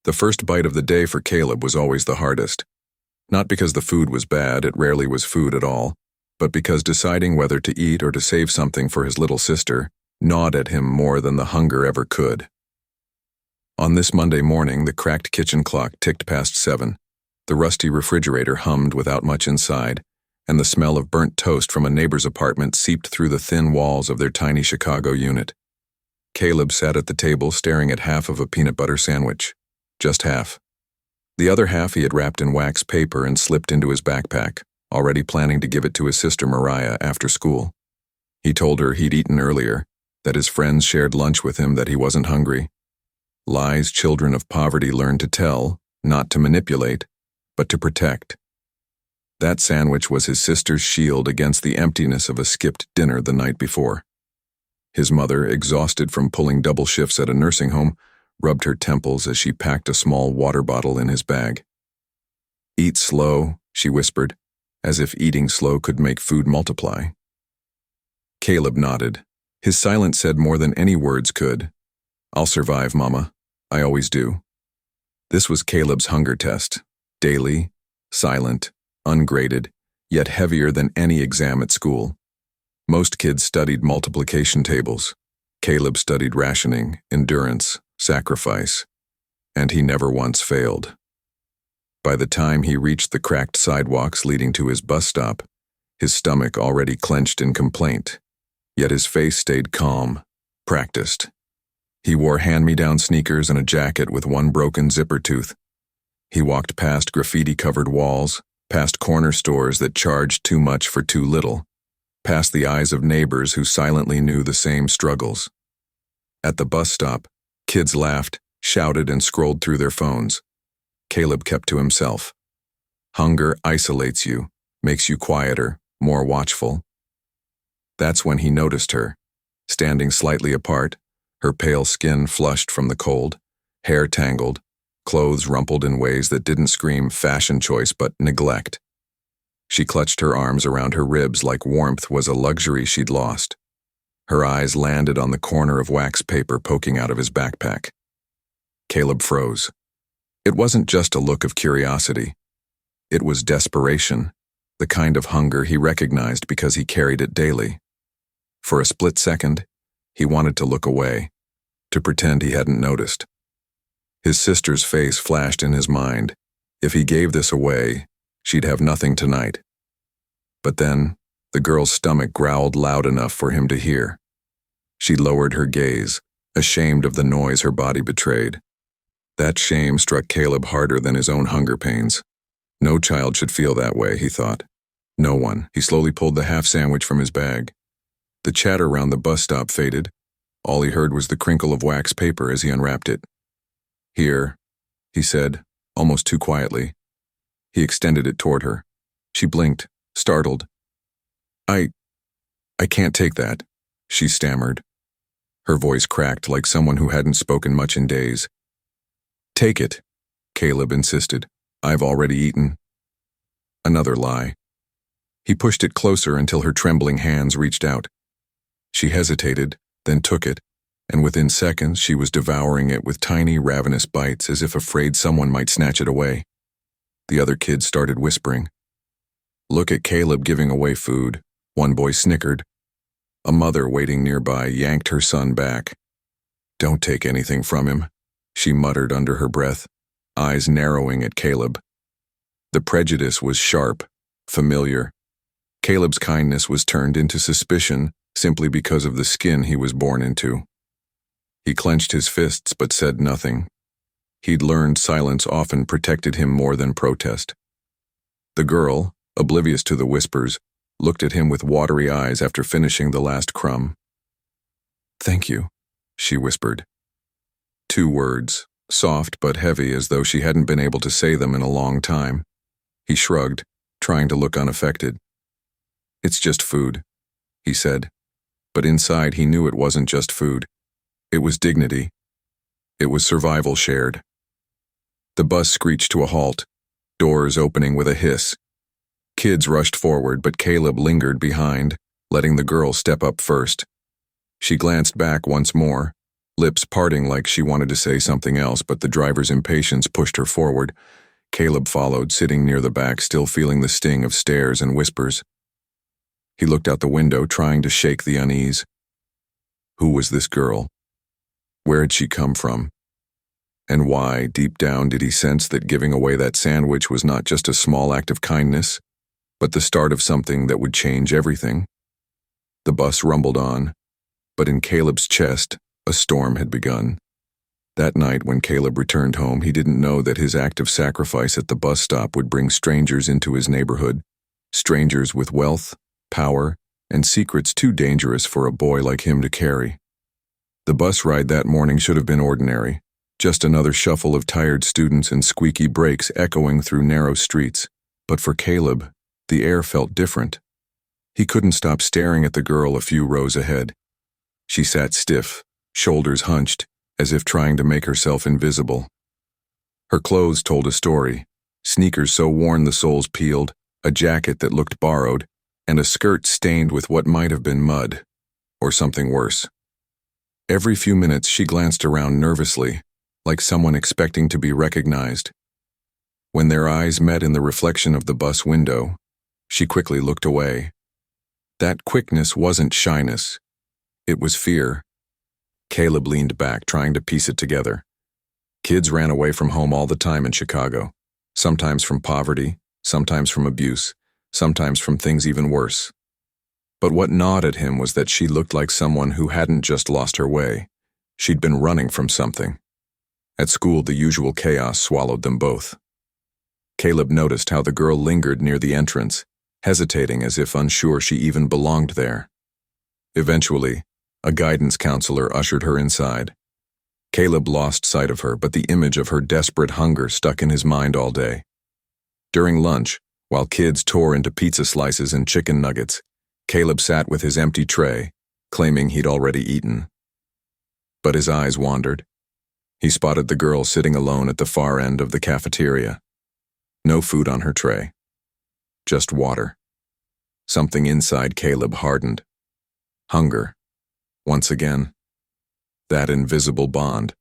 The first bite of the day for Caleb was always the hardest. Not because the food was bad, it rarely was food at all, but because deciding whether to eat or to save something for his little sister gnawed at him more than the hunger ever could. On this Monday morning, the cracked kitchen clock ticked past 7. The rusty refrigerator hummed without much inside, and the smell of burnt toast from a neighbor's apartment seeped through the thin walls of their tiny Chicago unit. Caleb sat at the table staring at half of a peanut butter sandwich. Just half. The other half he had wrapped in wax paper and slipped into his backpack, already planning to give it to his sister Mariah after school. He told her he'd eaten earlier, that his friends shared lunch with him, that he wasn't hungry. Lies children of poverty learn to tell, not to manipulate, but to protect. That sandwich was his sister's shield against the emptiness of a skipped dinner the night before. His mother, exhausted from pulling double shifts at a nursing home, rubbed her temples as she packed a small water bottle in his bag. "Eat slow," she whispered, as if eating slow could make food multiply. Caleb nodded. His silence said more than any words could. "I'll survive, Mama. I always do." This was Caleb's hunger test. Daily, silent, ungraded, yet heavier than any exam at school. Most kids studied multiplication tables. Caleb studied rationing, endurance, sacrifice, and he never once failed. By the time he reached the cracked sidewalks leading to his bus stop, his stomach already clenched in complaint, yet his face stayed calm, practiced. He wore hand-me-down sneakers and a jacket with one broken zipper tooth. He walked past graffiti-covered walls, past corner stores that charged too much for too little, past the eyes of neighbors who silently knew the same struggles. At the bus stop, kids laughed, shouted, and scrolled through their phones. Caleb kept to himself. Hunger isolates you, makes you quieter, more watchful. That's when he noticed her, standing slightly apart, her pale skin flushed from the cold, hair tangled, clothes rumpled in ways that didn't scream fashion choice but neglect. She clutched her arms around her ribs like warmth was a luxury she'd lost. Her eyes landed on the corner of wax paper poking out of his backpack. Caleb froze. It wasn't just a look of curiosity. It was desperation, the kind of hunger he recognized because he carried it daily. For a split second, he wanted to look away, to pretend he hadn't noticed. His sister's face flashed in his mind. If he gave this away, she'd have nothing tonight. But then, the girl's stomach growled loud enough for him to hear. She lowered her gaze, ashamed of the noise her body betrayed. That shame struck Caleb harder than his own hunger pains. No child should feel that way, he thought. No one. He slowly pulled the half sandwich from his bag. The chatter around the bus stop faded. All he heard was the crinkle of wax paper as he unwrapped it. "Here," he said, almost too quietly. He extended it toward her. She blinked, startled. I can't take that," she stammered. Her voice cracked like someone who hadn't spoken much in days. "Take it," Caleb insisted. "I've already eaten." Another lie. He pushed it closer until her trembling hands reached out. She hesitated, then took it, and within seconds she was devouring it with tiny, ravenous bites as if afraid someone might snatch it away. The other kids started whispering. "Look at Caleb giving away food," one boy snickered. A mother waiting nearby yanked her son back. "Don't take anything from him," she muttered under her breath, eyes narrowing at Caleb. The prejudice was sharp, familiar. Caleb's kindness was turned into suspicion simply because of the skin he was born into. He clenched his fists but said nothing. He'd learned silence often protected him more than protest. The girl, oblivious to the whispers, looked at him with watery eyes after finishing the last crumb. "Thank you," she whispered. 2 words, soft but heavy as though she hadn't been able to say them in a long time. He shrugged, trying to look unaffected. "It's just food," he said. But inside he knew it wasn't just food. It was dignity. It was survival shared. The bus screeched to a halt, doors opening with a hiss. Kids rushed forward, but Caleb lingered behind, letting the girl step up first. She glanced back once more, lips parting like she wanted to say something else, but the driver's impatience pushed her forward. Caleb followed, sitting near the back, still feeling the sting of stares and whispers. He looked out the window, trying to shake the unease. Who was this girl? Where had she come from? And why, deep down, did he sense that giving away that sandwich was not just a small act of kindness, but the start of something that would change everything? The bus rumbled on, but in Caleb's chest, a storm had begun. That night, when Caleb returned home, he didn't know that his act of sacrifice at the bus stop would bring strangers into his neighborhood, strangers with wealth, power, and secrets too dangerous for a boy like him to carry. The bus ride that morning should have been ordinary, just another shuffle of tired students and squeaky brakes echoing through narrow streets. But for Caleb, the air felt different. He couldn't stop staring at the girl a few rows ahead. She sat stiff, shoulders hunched, as if trying to make herself invisible. Her clothes told a story: sneakers so worn the soles peeled, a jacket that looked borrowed, and a skirt stained with what might have been mud, or something worse. Every few minutes she glanced around nervously, like someone expecting to be recognized. When their eyes met in the reflection of the bus window, she quickly looked away. That quickness wasn't shyness. It was fear. Caleb leaned back, trying to piece it together. Kids ran away from home all the time in Chicago, sometimes from poverty, sometimes from abuse, sometimes from things even worse. But what gnawed at him was that she looked like someone who hadn't just lost her way. She'd been running from something. At school, the usual chaos swallowed them both. Caleb noticed how the girl lingered near the entrance, hesitating as if unsure she even belonged there. Eventually, a guidance counselor ushered her inside. Caleb lost sight of her, but the image of her desperate hunger stuck in his mind all day. During lunch, while kids tore into pizza slices and chicken nuggets, Caleb sat with his empty tray, claiming he'd already eaten. But his eyes wandered. He spotted the girl sitting alone at the far end of the cafeteria. No food on her tray. Just water. Something inside Caleb hardened. Hunger. Once again. That invisible bond.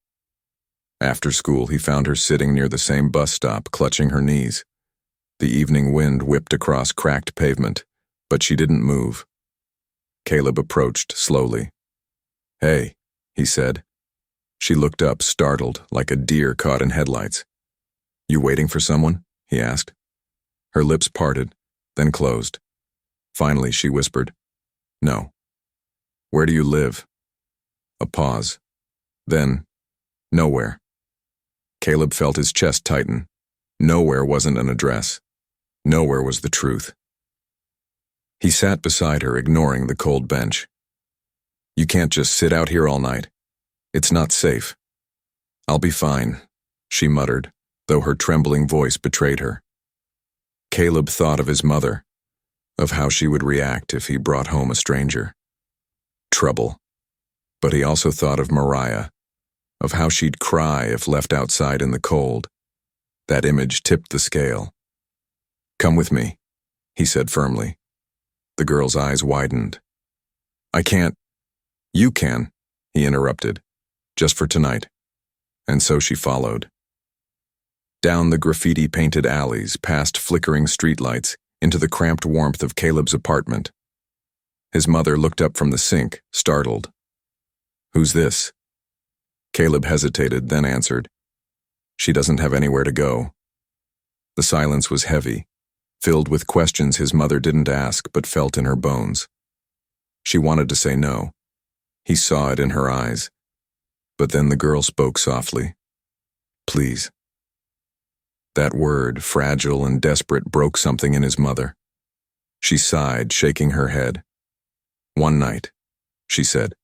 After school, he found her sitting near the same bus stop, clutching her knees. The evening wind whipped across cracked pavement, but she didn't move. Caleb approached slowly. "Hey," he said. She looked up, startled, like a deer caught in headlights. "You waiting for someone?" he asked. Her lips parted, then closed. Finally, she whispered, "No." "Where do you live?" A pause. Then, "Nowhere." Caleb felt his chest tighten. Nowhere wasn't an address. Nowhere was the truth. He sat beside her, ignoring the cold bench. "You can't just sit out here all night. It's not safe." "I'll be fine," she muttered, though her trembling voice betrayed her. Caleb thought of his mother, of how she would react if he brought home a stranger. Trouble. But he also thought of Mariah, of how she'd cry if left outside in the cold. That image tipped the scale. "Come with me," he said firmly. The girl's eyes widened. "I can't." "You can," he interrupted, "just for tonight." And so she followed. Down the graffiti-painted alleys, past flickering streetlights, into the cramped warmth of Caleb's apartment. His mother looked up from the sink, startled. "Who's this?" Caleb hesitated, then answered, "She doesn't have anywhere to go." The silence was heavy, filled with questions his mother didn't ask but felt in her bones. She wanted to say no. He saw it in her eyes. But then the girl spoke softly. "Please." That word, fragile and desperate, broke something in his mother. She sighed, shaking her head. "One night," she said.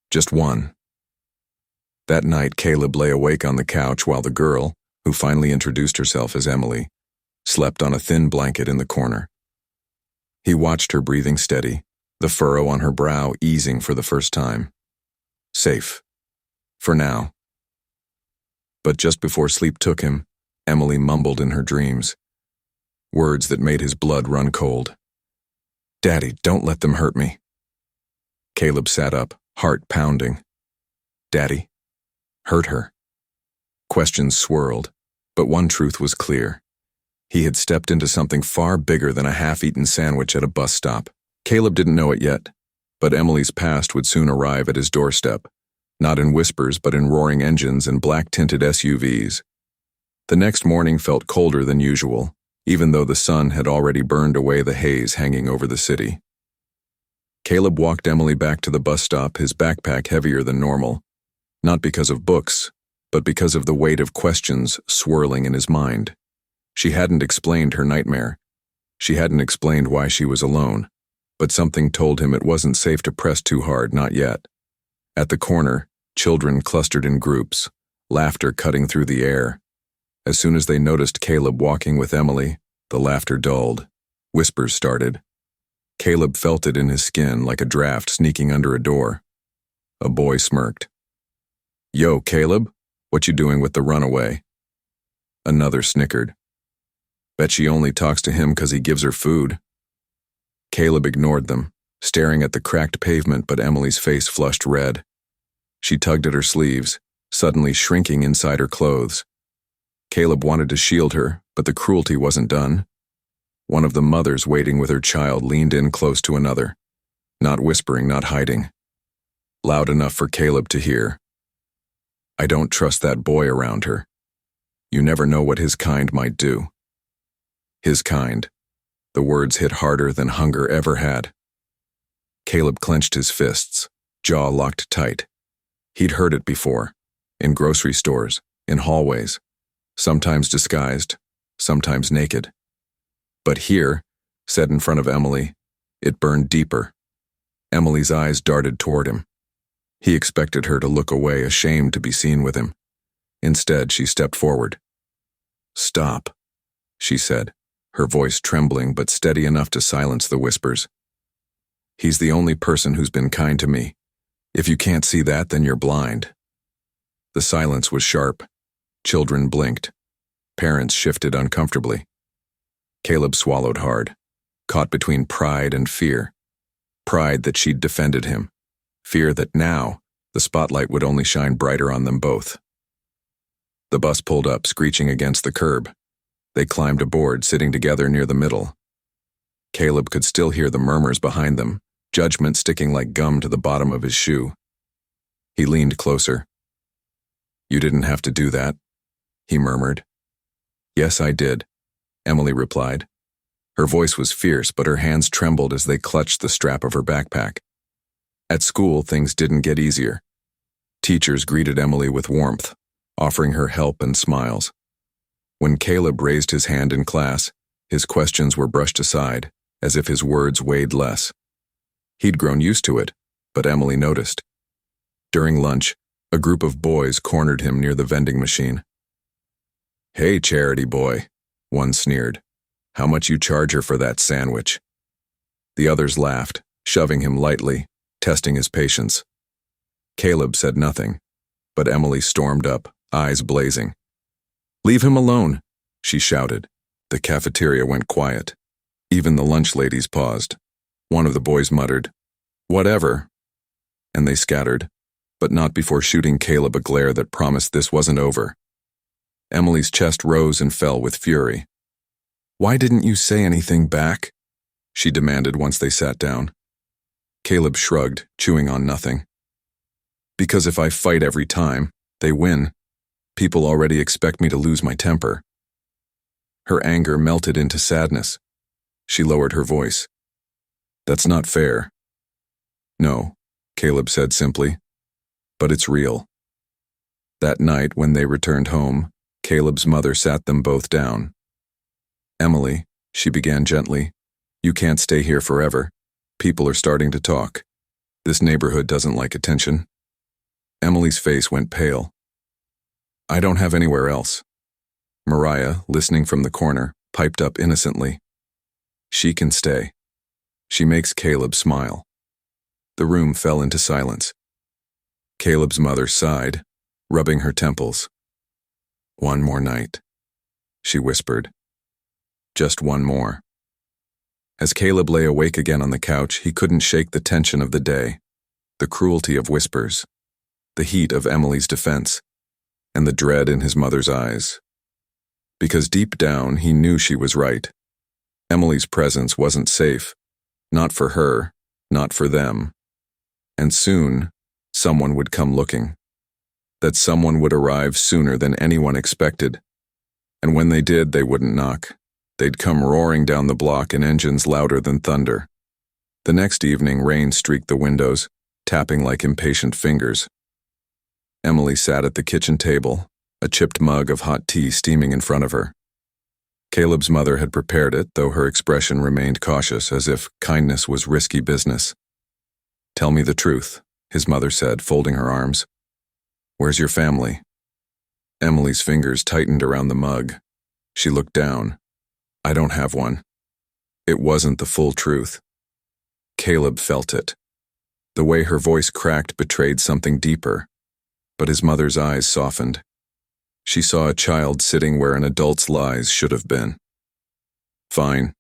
"Just one." That night, Caleb lay awake on the couch while the girl, who finally introduced herself as Emily, slept on a thin blanket in the corner. He watched her breathing steady, the furrow on her brow easing for the first time. Safe. For now. But just before sleep took him, Emily mumbled in her dreams. Words that made his blood run cold. "Daddy, don't let them hurt me." Caleb sat up, heart pounding. Daddy? Hurt her? Questions swirled, but one truth was clear. He had stepped into something far bigger than a half-eaten sandwich at a bus stop. Caleb didn't know it yet, but Emily's past would soon arrive at his doorstep, not in whispers but in roaring engines and black-tinted SUVs. The next morning felt colder than usual, even though the sun had already burned away the haze hanging over the city. Caleb walked Emily back to the bus stop, his backpack heavier than normal, not because of books, but because of the weight of questions swirling in his mind. She hadn't explained her nightmare. She hadn't explained why she was alone, but something told him it wasn't safe to press too hard, not yet. At the corner, children clustered in groups, laughter cutting through the air. As soon as they noticed Caleb walking with Emily, the laughter dulled. Whispers started. Caleb felt it in his skin like a draft sneaking under a door. A boy smirked. "Yo, Caleb, what you doing with the runaway?" Another snickered. "Bet she only talks to him 'cause he gives her food." Caleb ignored them, staring at the cracked pavement, but Emily's face flushed red. She tugged at her sleeves, suddenly shrinking inside her clothes. Caleb wanted to shield her, but the cruelty wasn't done. One of the mothers waiting with her child leaned in close to another, not whispering, not hiding. Loud enough for Caleb to hear. "I don't trust that boy around her. You never know what his kind might do." His kind. The words hit harder than hunger ever had. Caleb clenched his fists, jaw locked tight. He'd heard it before, in grocery stores, in hallways, sometimes disguised, sometimes naked. But here, said in front of Emily, it burned deeper. Emily's eyes darted toward him. He expected her to look away, ashamed to be seen with him. Instead, she stepped forward. "Stop," she said, her voice trembling but steady enough to silence the whispers. "He's the only person who's been kind to me. If you can't see that, then you're blind." The silence was sharp. Children blinked. Parents shifted uncomfortably. Caleb swallowed hard, caught between pride and fear. Pride that she'd defended him. Fear that now, the spotlight would only shine brighter on them both. The bus pulled up, screeching against the curb. They climbed aboard, sitting together near the middle. Caleb could still hear the murmurs behind them, judgment sticking like gum to the bottom of his shoe. He leaned closer. "You didn't have to do that," he murmured. "Yes, I did," Emily replied. Her voice was fierce, but her hands trembled as they clutched the strap of her backpack. At school, things didn't get easier. Teachers greeted Emily with warmth, offering her help and smiles. When Caleb raised his hand in class, his questions were brushed aside, as if his words weighed less. He'd grown used to it, but Emily noticed. During lunch, a group of boys cornered him near the vending machine. "Hey, charity boy," one sneered. "How much you charge her for that sandwich?" The others laughed, shoving him lightly, testing his patience. Caleb said nothing, but Emily stormed up, eyes blazing. "Leave him alone," she shouted. The cafeteria went quiet. Even the lunch ladies paused. One of the boys muttered, "Whatever," and they scattered, but not before shooting Caleb a glare that promised this wasn't over. Emily's chest rose and fell with fury. "Why didn't you say anything back?" she demanded once they sat down. Caleb shrugged, chewing on nothing. "Because if I fight every time, they win. People already expect me to lose my temper." Her anger melted into sadness. She lowered her voice. "That's not fair." "No," Caleb said simply, "but it's real." That night, when they returned home, Caleb's mother sat them both down. "Emily," she began gently, "you can't stay here forever. People are starting to talk. This neighborhood doesn't like attention." Emily's face went pale. "I don't have anywhere else." Mariah, listening from the corner, piped up innocently. "She can stay. She makes Caleb smile." The room fell into silence. Caleb's mother sighed, rubbing her temples. "One more night," she whispered. "Just one more." As Caleb lay awake again on the couch, he couldn't shake the tension of the day, the cruelty of whispers, the heat of Emily's defense, and the dread in his mother's eyes. Because deep down, he knew she was right. Emily's presence wasn't safe, not for her, not for them. And soon, someone would come looking. That someone would arrive sooner than anyone expected. And when they did, they wouldn't knock. They'd come roaring down the block in engines louder than thunder. The next evening, rain streaked the windows, tapping like impatient fingers. Emily sat at the kitchen table, a chipped mug of hot tea steaming in front of her. Caleb's mother had prepared it, though her expression remained cautious, as if kindness was risky business. "Tell me the truth," his mother said, folding her arms. "Where's your family?" Emily's fingers tightened around the mug. She looked down. "I don't have one." It wasn't the full truth. Caleb felt it. The way her voice cracked betrayed something deeper, but his mother's eyes softened. She saw a child sitting where an adult's lies should have been. "Fine,"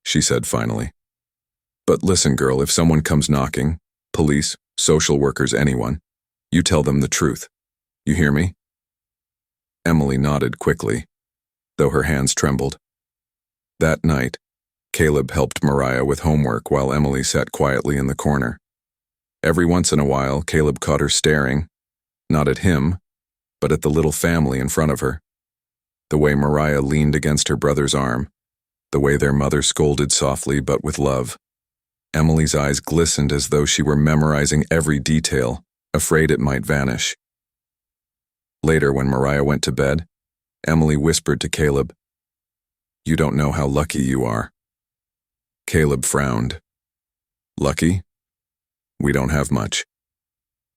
she said finally. "But listen, girl, if someone comes knocking, police, social workers, anyone, you tell them the truth. You hear me?" Emily nodded quickly, though her hands trembled. That night, Caleb helped Mariah with homework while Emily sat quietly in the corner. Every once in a while, Caleb caught her staring, not at him, but at the little family in front of her. The way Mariah leaned against her brother's arm, the way their mother scolded softly but with love. Emily's eyes glistened as though she were memorizing every detail, afraid it might vanish. Later, when Mariah went to bed, Emily whispered to Caleb, "You don't know how lucky you are." Caleb frowned. "Lucky? We don't have much."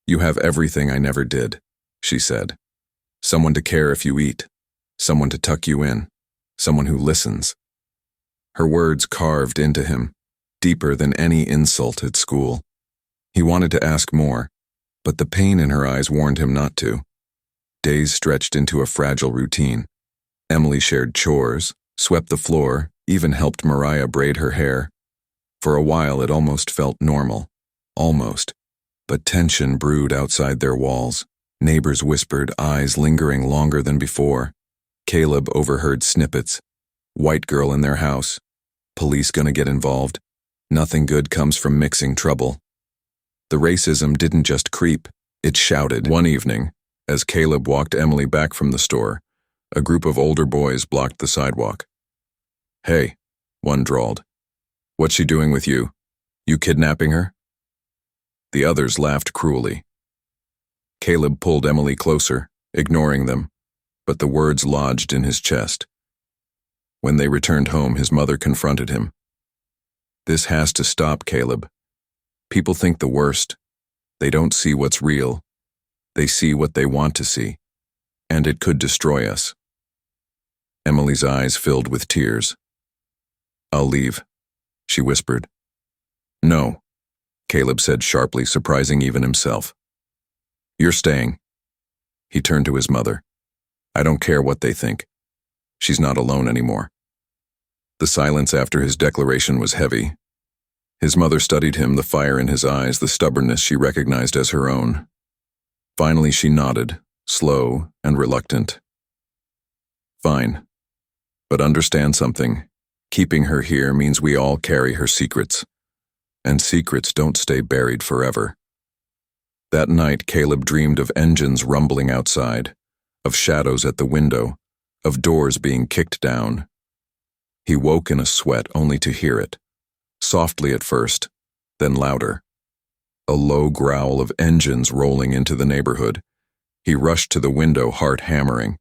"You have everything I never did," she said. "Someone to care if you eat, someone to tuck you in, someone who listens." Her words carved into him, deeper than any insult at school. He wanted to ask more, but the pain in her eyes warned him not to. Days stretched into a fragile routine. Emily shared chores, swept the floor, even helped Mariah braid her hair. For a while it almost felt normal. Almost. But tension brewed outside their walls. Neighbors whispered, eyes lingering longer than before. Caleb overheard snippets. "White girl in their house. Police gonna get involved. Nothing good comes from mixing trouble." The racism didn't just creep, it shouted. One evening, as Caleb walked Emily back from the store, a group of older boys blocked the sidewalk. "Hey," one drawled. "What's she doing with you? You kidnapping her?" The others laughed cruelly. Caleb pulled Emily closer, ignoring them, but the words lodged in his chest. When they returned home, his mother confronted him. "This has to stop, Caleb. People think the worst. They don't see what's real. They see what they want to see. And it could destroy us." Emily's eyes filled with tears. "I'll leave," she whispered. "No," Caleb said sharply, surprising even himself. "You're staying." He turned to his mother. "I don't care what they think. She's not alone anymore." The silence after his declaration was heavy. His mother studied him, the fire in his eyes, the stubbornness she recognized as her own. Finally she nodded, slow and reluctant. "Fine. But understand something. Keeping her here means we all carry her secrets. And secrets don't stay buried forever." That night, Caleb dreamed of engines rumbling outside, of shadows at the window, of doors being kicked down. He woke in a sweat only to hear it, softly at first, then louder. A low growl of engines rolling into the neighborhood. He rushed to the window, heart hammering.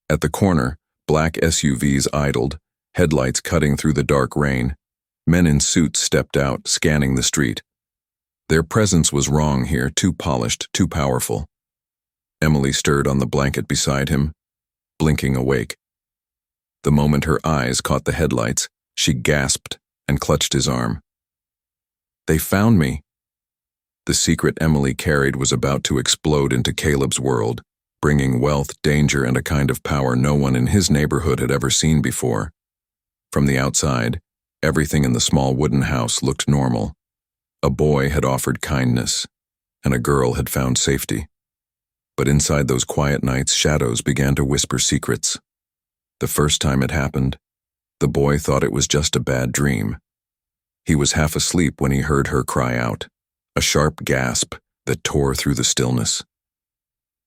At the corner, black SUVs idled, headlights cutting through the dark rain. Men in suits stepped out, scanning the street. Their presence was wrong here, too polished, too powerful. Emily stirred on the blanket beside him, blinking awake. The moment her eyes caught the headlights, she gasped and clutched his arm. "They found me." The secret Emily carried was about to explode into Caleb's world, bringing wealth, danger, and a kind of power no one in his neighborhood had ever seen before. From the outside, everything in the small wooden house looked normal. A boy had offered kindness, and a girl had found safety. But inside those quiet nights, shadows began to whisper secrets. The first time it happened, the boy thought it was just a bad dream. He was half asleep when he heard her cry out, a sharp gasp that tore through the stillness.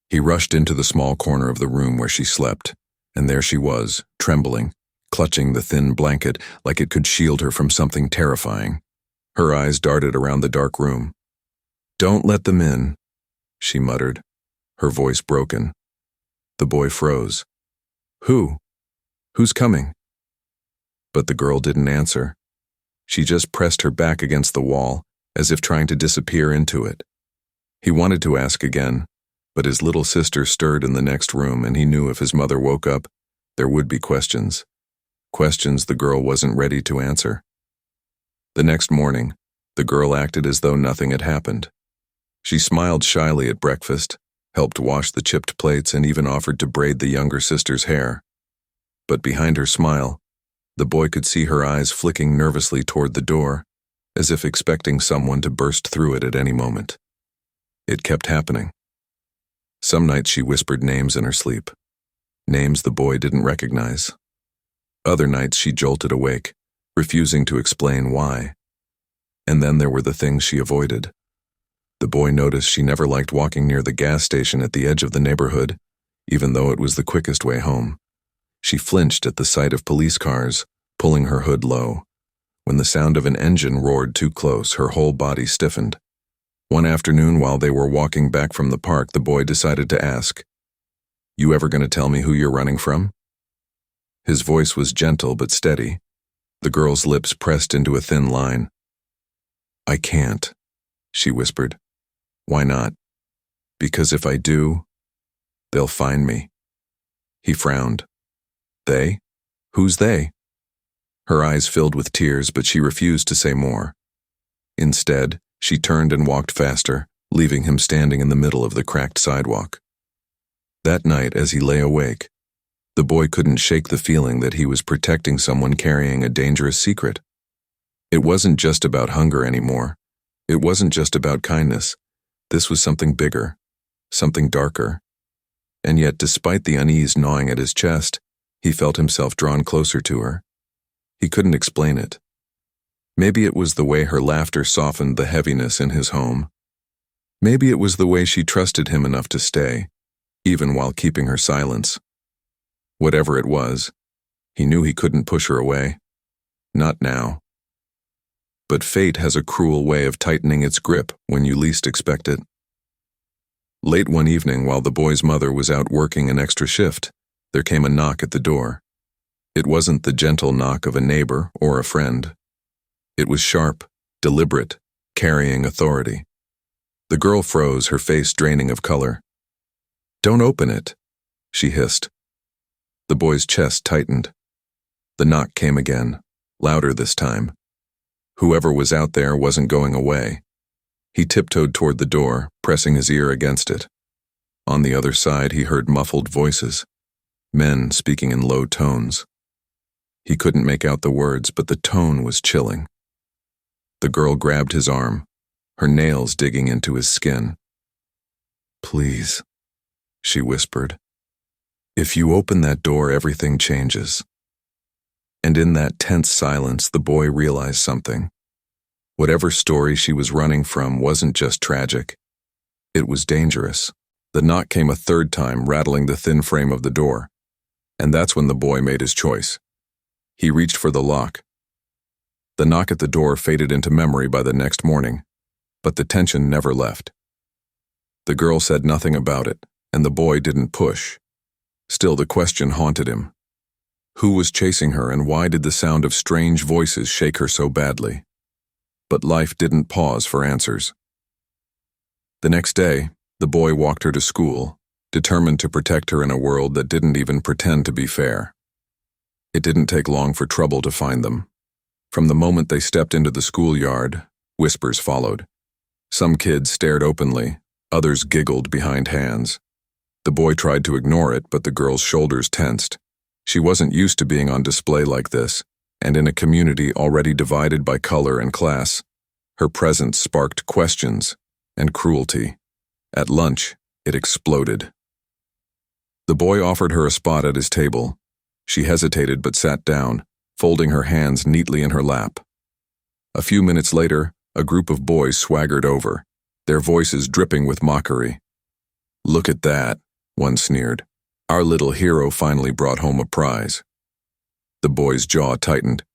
He rushed into the small corner of the room where she slept, and there she was, trembling, clutching the thin blanket like it could shield her from something terrifying. Her eyes darted around the dark room. "Don't let them in," she muttered, her voice broken. The boy froze. "Who? Who's coming?" But the girl didn't answer. She just pressed her back against the wall, as if trying to disappear into it. He wanted to ask again, but his little sister stirred in the next room, and he knew if his mother woke up, there would be questions. Questions the girl wasn't ready to answer. The next morning, the girl acted as though nothing had happened. She smiled shyly at breakfast, helped wash the chipped plates, and even offered to braid the younger sister's hair. But behind her smile, the boy could see her eyes flicking nervously toward the door, as if expecting someone to burst through it at any moment. It kept happening. Some nights she whispered names in her sleep, names the boy didn't recognize. Other nights she jolted awake, refusing to explain why. And then there were the things she avoided. The boy noticed she never liked walking near the gas station at the edge of the neighborhood, even though it was the quickest way home. She flinched at the sight of police cars, pulling her hood low. When the sound of an engine roared too close, her whole body stiffened. One afternoon, while they were walking back from the park, the boy decided to ask, "You ever gonna tell me who you're running from?" His voice was gentle but steady. The girl's lips pressed into a thin line. "I can't," she whispered. "Why not?" "Because if I do, they'll find me." He frowned. "They? Who's they?" Her eyes filled with tears, but she refused to say more. Instead, she turned and walked faster, leaving him standing in the middle of the cracked sidewalk. That night, as he lay awake, the boy couldn't shake the feeling that he was protecting someone carrying a dangerous secret. It wasn't just about hunger anymore. It wasn't just about kindness. This was something bigger, something darker. And yet, despite the unease gnawing at his chest, he felt himself drawn closer to her. He couldn't explain it. Maybe it was the way her laughter softened the heaviness in his home. Maybe it was the way she trusted him enough to stay, even while keeping her silence. Whatever it was, he knew he couldn't push her away. Not now. But fate has a cruel way of tightening its grip when you least expect it. Late one evening, while the boy's mother was out working an extra shift, there came a knock at the door. It wasn't the gentle knock of a neighbor or a friend. It was sharp, deliberate, carrying authority. The girl froze, her face draining of color. "Don't open it," she hissed. The boy's chest tightened. The knock came again, louder this time. Whoever was out there wasn't going away. He tiptoed toward the door, pressing his ear against it. On the other side, he heard muffled voices, men speaking in low tones. He couldn't make out the words, but the tone was chilling. The girl grabbed his arm, her nails digging into his skin. "Please," she whispered. "If you open that door, everything changes." And in that tense silence, the boy realized something. Whatever story she was running from wasn't just tragic. It was dangerous. The knock came a third time, rattling the thin frame of the door. And that's when the boy made his choice. He reached for the lock. The knock at the door faded into memory by the next morning, but the tension never left. The girl said nothing about it, and the boy didn't push. Still, the question haunted him. Who was chasing her, and why did the sound of strange voices shake her so badly? But life didn't pause for answers. The next day, the boy walked her to school, determined to protect her in a world that didn't even pretend to be fair. It didn't take long for trouble to find them. From the moment they stepped into the schoolyard, whispers followed. Some kids stared openly, others giggled behind hands. The boy tried to ignore it, but the girl's shoulders tensed. She wasn't used to being on display like this, and in a community already divided by color and class, her presence sparked questions and cruelty. At lunch, It exploded. The boy offered her a spot at his table. She hesitated but sat down, folding her hands neatly in her lap. A few minutes later, a group of boys swaggered over, their voices dripping with mockery. "Look at that," one sneered. "Our little hero finally brought home a prize." The boy's jaw tightened.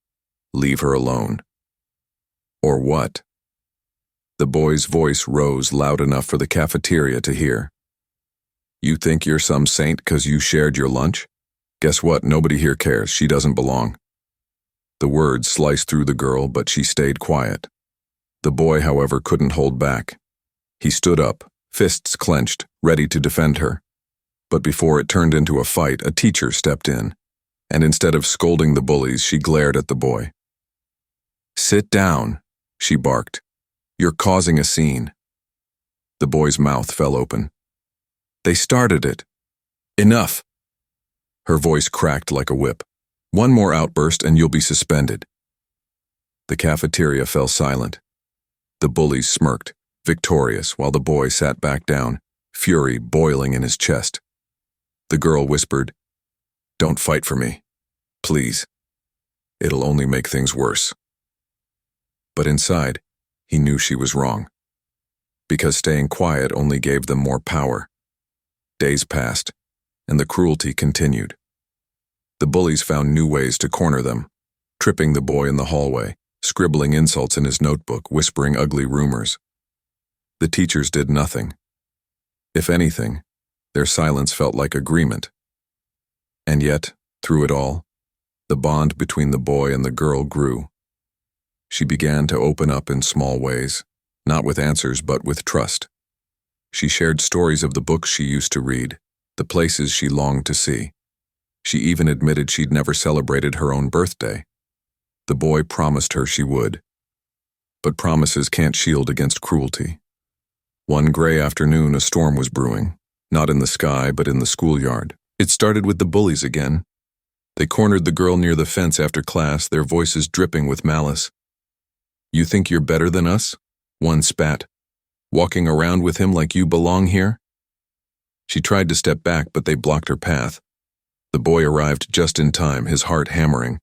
"Leave her alone." "Or what?" The boy's voice rose loud enough for the cafeteria to hear. "You think you're some saint 'cause you shared your lunch? Guess what? Nobody here cares. She doesn't belong." The words sliced through the girl, but she stayed quiet. The boy, however, couldn't hold back. He stood up, fists clenched, ready to defend her. But before it turned into a fight, a teacher stepped in, and instead of scolding the bullies, she glared at the boy. "Sit down," she barked. "You're causing a scene." The boy's mouth fell open. "They started it. Enough." Her voice cracked like a whip. "One more outburst and you'll be suspended." The cafeteria fell silent. The bullies smirked, victorious, while the boy sat back down, fury boiling in his chest. The girl whispered, "Don't fight for me. Please. It'll only make things worse." But inside, he knew she was wrong. Because staying quiet only gave them more power. Days passed, and the cruelty continued. The bullies found new ways to corner them, tripping the boy in the hallway, scribbling insults in his notebook, whispering ugly rumors. The teachers did nothing. If anything, their silence felt like agreement. And yet, through it all, the bond between the boy and the girl grew. She began to open up in small ways, not with answers but with trust. She shared stories of the books she used to read, the places she longed to see. She even admitted she'd never celebrated her own birthday. The boy promised her she would. But promises can't shield against cruelty. One gray afternoon, a storm was brewing, not in the sky but in the schoolyard. It started with the bullies again. They cornered the girl near the fence after class, their voices dripping with malice. "You think you're better than us?" one spat. "Walking around with him like you belong here?" She tried to step back, but they blocked her path. The boy arrived just in time, his heart hammering.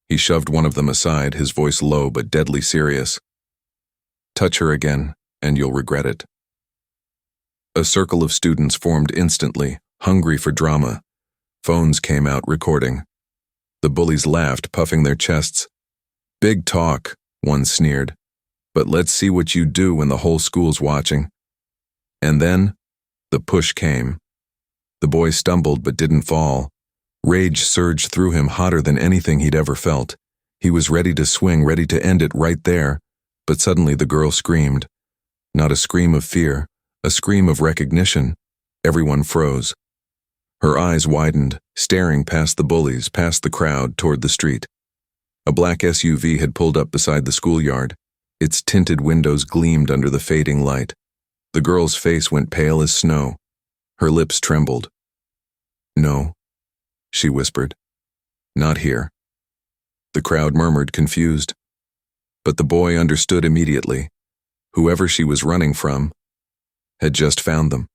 He shoved one of them aside, his voice low but deadly serious. "Touch her again, and you'll regret it." A circle of students formed instantly, hungry for drama. Phones came out recording. The bullies laughed, puffing their chests. "Big talk," one sneered. "But let's see what you do when the whole school's watching." And then, the push came. The boy stumbled but didn't fall. Rage surged through him hotter than anything he'd ever felt. He was ready to swing, ready to end it right there. But suddenly the girl screamed. Not a scream of fear, a scream of recognition. Everyone froze. Her eyes widened, staring past the bullies, past the crowd, toward the street. A black SUV had pulled up beside the schoolyard. Its tinted windows gleamed under the fading light. The girl's face went pale as snow. Her lips trembled. "No," she whispered. "Not here." The crowd murmured, confused. But the boy understood immediately. Whoever she was running from had just found them.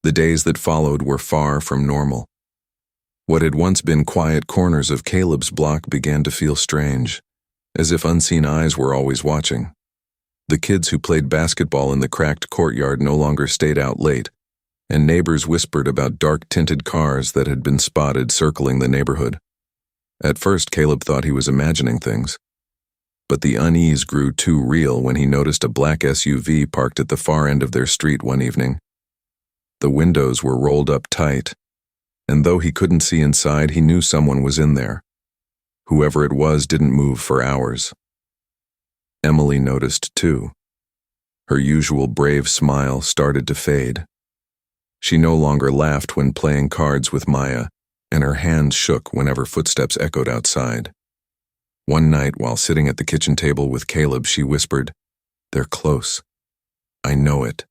The days that followed were far from normal. What had once been quiet corners of Caleb's block began to feel strange, as if unseen eyes were always watching. The kids who played basketball in the cracked courtyard no longer stayed out late, and neighbors whispered about dark-tinted cars that had been spotted circling the neighborhood. At first, Caleb thought he was imagining things. But the unease grew too real when he noticed a black SUV parked at the far end of their street one evening. The windows were rolled up tight, and though he couldn't see inside, he knew someone was in there. Whoever it was didn't move for hours. Emily noticed too. Her usual brave smile started to fade. She no longer laughed when playing cards with Maya, and her hands shook whenever footsteps echoed outside. One night, while sitting at the kitchen table with Caleb, she whispered, "They're close. I know it.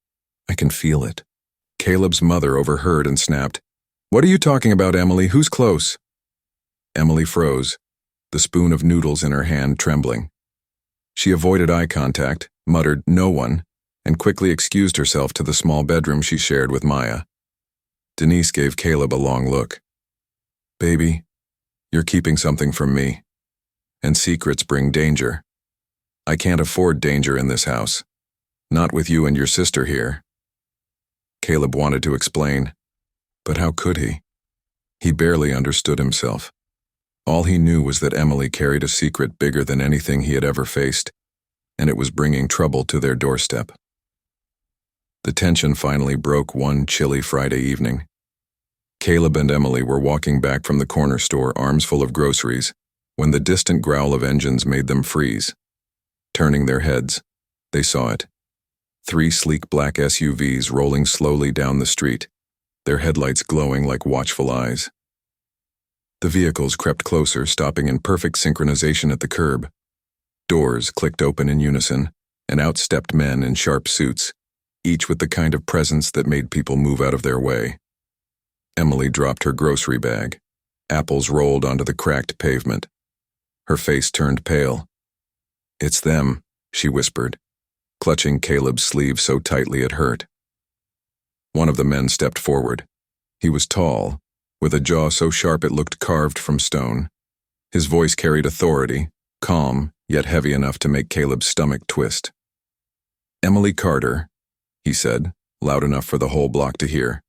I can feel it." Caleb's mother overheard and snapped, "What are you talking about, Emily? Who's close?" Emily froze, the spoon of noodles in her hand trembling. She avoided eye contact, muttered, "No one," and quickly excused herself to the small bedroom she shared with Maya. Denise gave Caleb a long look. "Baby, you're keeping something from me, and secrets bring danger. I can't afford danger in this house. Not with you and your sister here." Caleb wanted to explain, but how could he? He barely understood himself. All he knew was that Emily carried a secret bigger than anything he had ever faced, and it was bringing trouble to their doorstep. The tension finally broke one chilly Friday evening. Caleb and Emily were walking back from the corner store, arms full of groceries, when the distant growl of engines made them freeze. Turning their heads, they saw it. 3 sleek black SUVs rolling slowly down the street, their headlights glowing like watchful eyes. The vehicles crept closer, stopping in perfect synchronization at the curb. Doors clicked open in unison, and out stepped men in sharp suits, each with the kind of presence that made people move out of their way. Emily dropped her grocery bag. Apples rolled onto the cracked pavement. Her face turned pale. "It's them," she whispered, clutching Caleb's sleeve so tightly it hurt. One of the men stepped forward. He was tall, with a jaw so sharp it looked carved from stone. His voice carried authority, calm, yet heavy enough to make Caleb's stomach twist. "Emily Carter," he said, loud enough for the whole block to hear.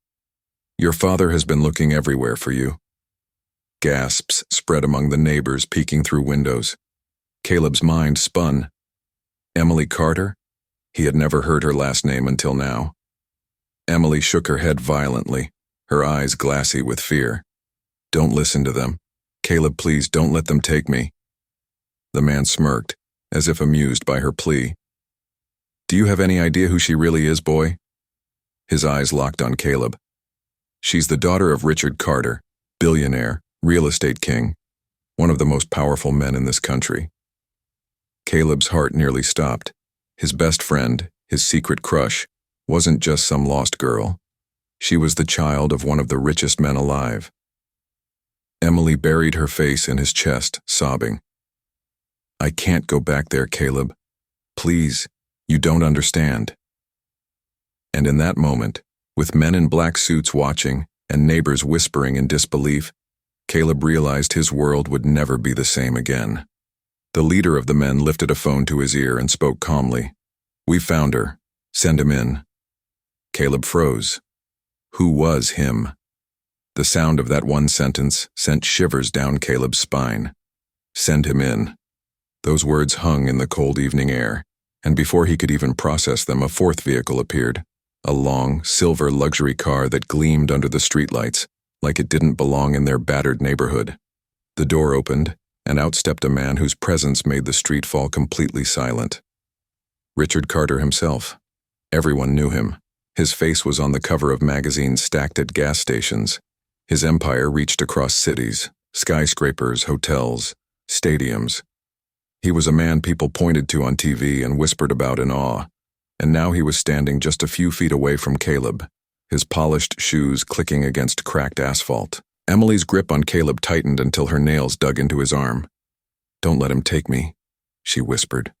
"Your father has been looking everywhere for you." Gasps spread among the neighbors peeking through windows. Caleb's mind spun. Emily Carter? He had never heard her last name until now. Emily shook her head violently, her eyes glassy with fear. "Don't listen to them. Caleb, please don't let them take me." The man smirked, as if amused by her plea. "Do you have any idea who she really is, boy?" His eyes locked on Caleb. "She's the daughter of Richard Carter, billionaire, real estate king, one of the most powerful men in this country." Caleb's heart nearly stopped. His best friend, his secret crush, wasn't just some lost girl. She was the child of one of the richest men alive. Emily buried her face in his chest, sobbing. "I can't go back there, Caleb. Please, you don't understand." And in that moment, with men in black suits watching and neighbors whispering in disbelief, Caleb realized his world would never be the same again. The leader of the men lifted a phone to his ear and spoke calmly. "We found her. Send him in." Caleb froze. Who was him? The sound of that one sentence sent shivers down Caleb's spine. Send him in. Those words hung in the cold evening air, and before he could even process them, a fourth vehicle appeared. A long, silver luxury car that gleamed under the streetlights, like it didn't belong in their battered neighborhood. The door opened, and out stepped a man whose presence made the street fall completely silent. Richard Carter himself. Everyone knew him. His face was on the cover of magazines stacked at gas stations. His empire reached across cities, skyscrapers, hotels, stadiums. He was a man people pointed to on TV and whispered about in awe, and now he was standing just a few feet away from Caleb, his polished shoes clicking against cracked asphalt. Emily's grip on Caleb tightened until her nails dug into his arm. "Don't let him take me," she whispered.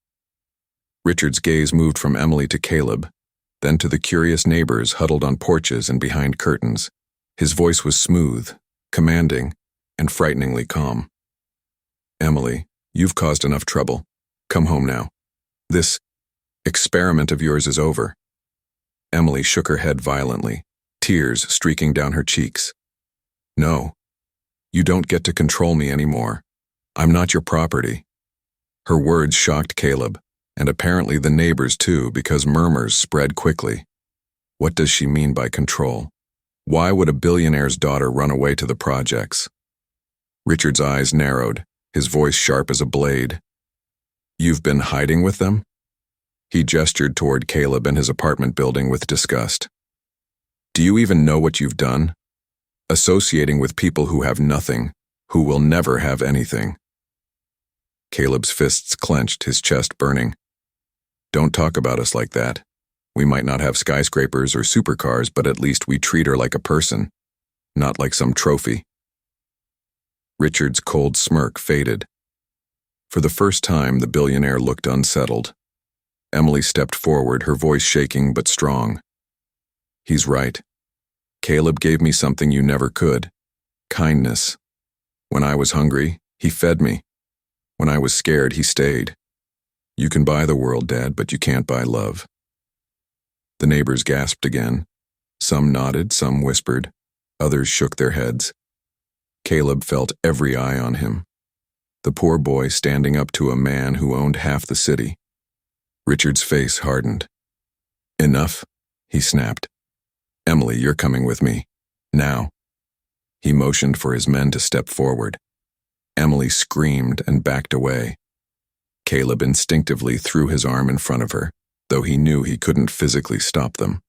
Richard's gaze moved from Emily to Caleb, then to the curious neighbors huddled on porches and behind curtains. His voice was smooth, commanding, and frighteningly calm. "Emily, you've caused enough trouble. Come home now. This experiment of yours is over." Emily shook her head violently, tears streaking down her cheeks. "No, you don't get to control me anymore. I'm not your property." Her words shocked Caleb, and apparently the neighbors too, because murmurs spread quickly. What does she mean by control? Why would a billionaire's daughter run away to the projects? Richard's eyes narrowed, his voice sharp as a blade. "You've been hiding with them?" He gestured toward Caleb and his apartment building with disgust. "Do you even know what you've done? Associating with people who have nothing, who will never have anything." Caleb's fists clenched, his chest burning. "Don't talk about us like that. We might not have skyscrapers or supercars, but at least we treat her like a person, not like some trophy." Richard's cold smirk faded. For the first time, the billionaire looked unsettled. Emily stepped forward, her voice shaking but strong. He's right. Caleb gave me something you never could. Kindness. When I was hungry, he fed me. When I was scared, he stayed. You can buy the world, Dad, but you can't buy love. The neighbors gasped again. Some nodded, some whispered. Others shook their heads. Caleb felt every eye on him. The poor boy standing up to a man who owned half the city. Richard's face hardened. Enough, he snapped. Emily, you're coming with me. Now. He motioned for his men to step forward. Emily screamed and backed away. Caleb instinctively threw his arm in front of her, though he knew he couldn't physically stop them.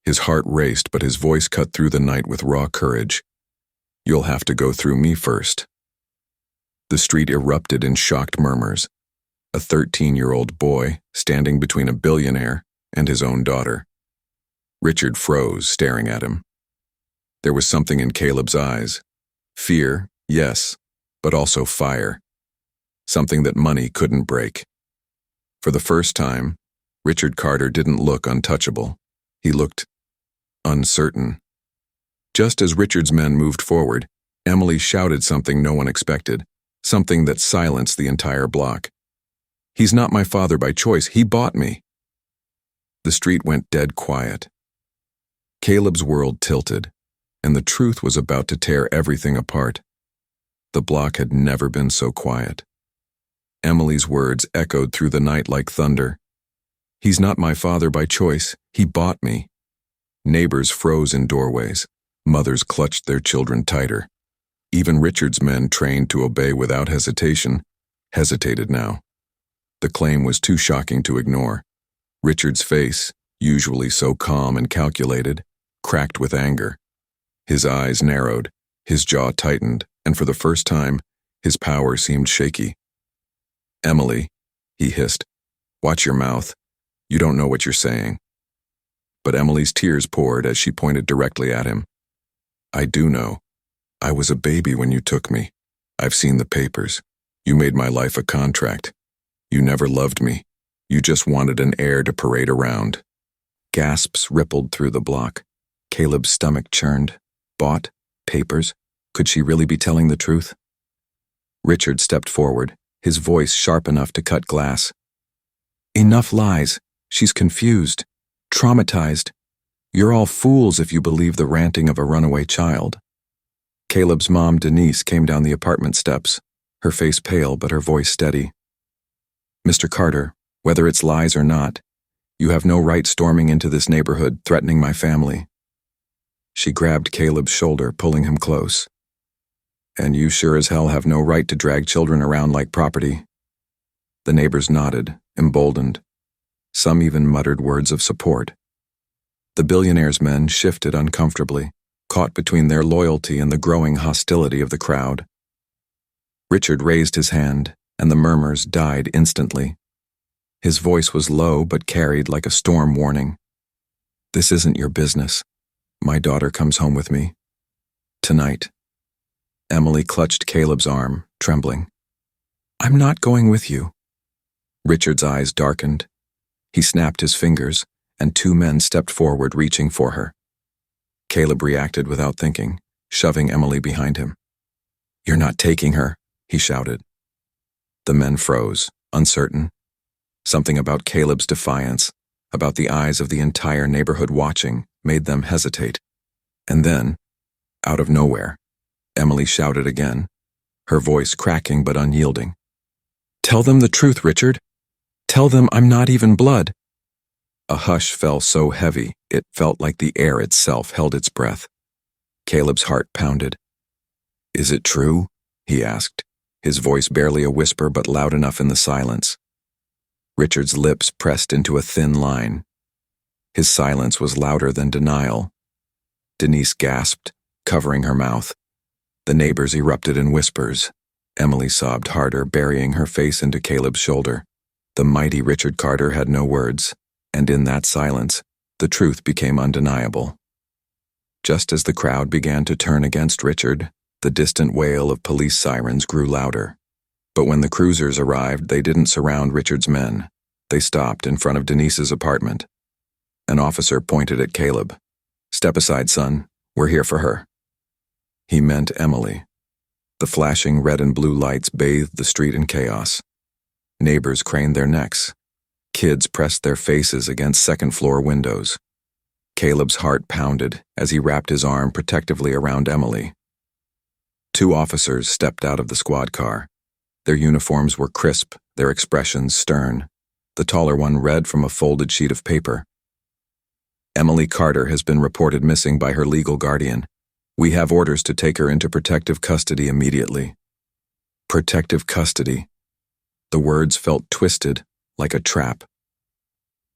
His heart raced, but his voice cut through the night with raw courage. You'll have to go through me first. The street erupted in shocked murmurs. A 13-year-old boy standing between a billionaire and his own daughter. Richard froze, staring at him. There was something in Caleb's eyes. Fear, yes, but also fire. Something that money couldn't break. For the first time, Richard Carter didn't look untouchable. He looked uncertain. Just as Richard's men moved forward, Emily shouted something no one expected, something that silenced the entire block. He's not my father by choice, he bought me. The street went dead quiet. Caleb's world tilted, and the truth was about to tear everything apart. The block had never been so quiet. Emily's words echoed through the night like thunder. He's not my father by choice, he bought me. Neighbors froze in doorways. Mothers clutched their children tighter. Even Richard's men, trained to obey without hesitation, hesitated now. The claim was too shocking to ignore. Richard's face, usually so calm and calculated, cracked with anger. His eyes narrowed, his jaw tightened, and for the first time, his power seemed shaky. Emily, he hissed, watch your mouth. You don't know what you're saying. But Emily's tears poured as she pointed directly at him. I do know. I was a baby when you took me. I've seen the papers. You made my life a contract. You never loved me. You just wanted an heir to parade around. Gasps rippled through the block. Caleb's stomach churned. Bought? Papers? Could she really be telling the truth? Richard stepped forward, his voice sharp enough to cut glass. Enough lies. She's confused. Traumatized. You're all fools if you believe the ranting of a runaway child. Caleb's mom, Denise, came down the apartment steps, her face pale but her voice steady. Mr. Carter, whether it's lies or not, you have no right storming into this neighborhood, threatening my family. She grabbed Caleb's shoulder, pulling him close. And you sure as hell have no right to drag children around like property. The neighbors nodded, emboldened. Some even muttered words of support. The billionaire's men shifted uncomfortably, caught between their loyalty and the growing hostility of the crowd. Richard raised his hand, and the murmurs died instantly. His voice was low but carried like a storm warning. This isn't your business. My daughter comes home with me. Tonight. Emily clutched Caleb's arm, trembling. I'm not going with you. Richard's eyes darkened. He snapped his fingers, and two men stepped forward, reaching for her. Caleb reacted without thinking, shoving Emily behind him. You're not taking her, he shouted. The men froze, uncertain. Something about Caleb's defiance, about the eyes of the entire neighborhood watching, made them hesitate. And then, out of nowhere, Emily shouted again, her voice cracking but unyielding. Tell them the truth, Richard. Tell them I'm not even blood. A hush fell so heavy, it felt like the air itself held its breath. Caleb's heart pounded. Is it true? He asked, his voice barely a whisper but loud enough in the silence. Richard's lips pressed into a thin line. His silence was louder than denial. Denise gasped, covering her mouth. The neighbors erupted in whispers. Emily sobbed harder, burying her face into Caleb's shoulder. The mighty Richard Carter had no words, and in that silence, the truth became undeniable. Just as the crowd began to turn against Richard, the distant wail of police sirens grew louder. But when the cruisers arrived, they didn't surround Richard's men. They stopped in front of Denise's apartment. An officer pointed at Caleb. "Step aside, son. We're here for her." He meant Emily. The flashing red and blue lights bathed the street in chaos. Neighbors craned their necks. Kids pressed their faces against second-floor windows. Caleb's heart pounded as he wrapped his arm protectively around Emily. Two officers stepped out of the squad car. Their uniforms were crisp, their expressions stern. The taller one read from a folded sheet of paper. "Emily Carter has been reported missing by her legal guardian. We have orders to take her into protective custody immediately." Protective custody. The words felt twisted, like a trap.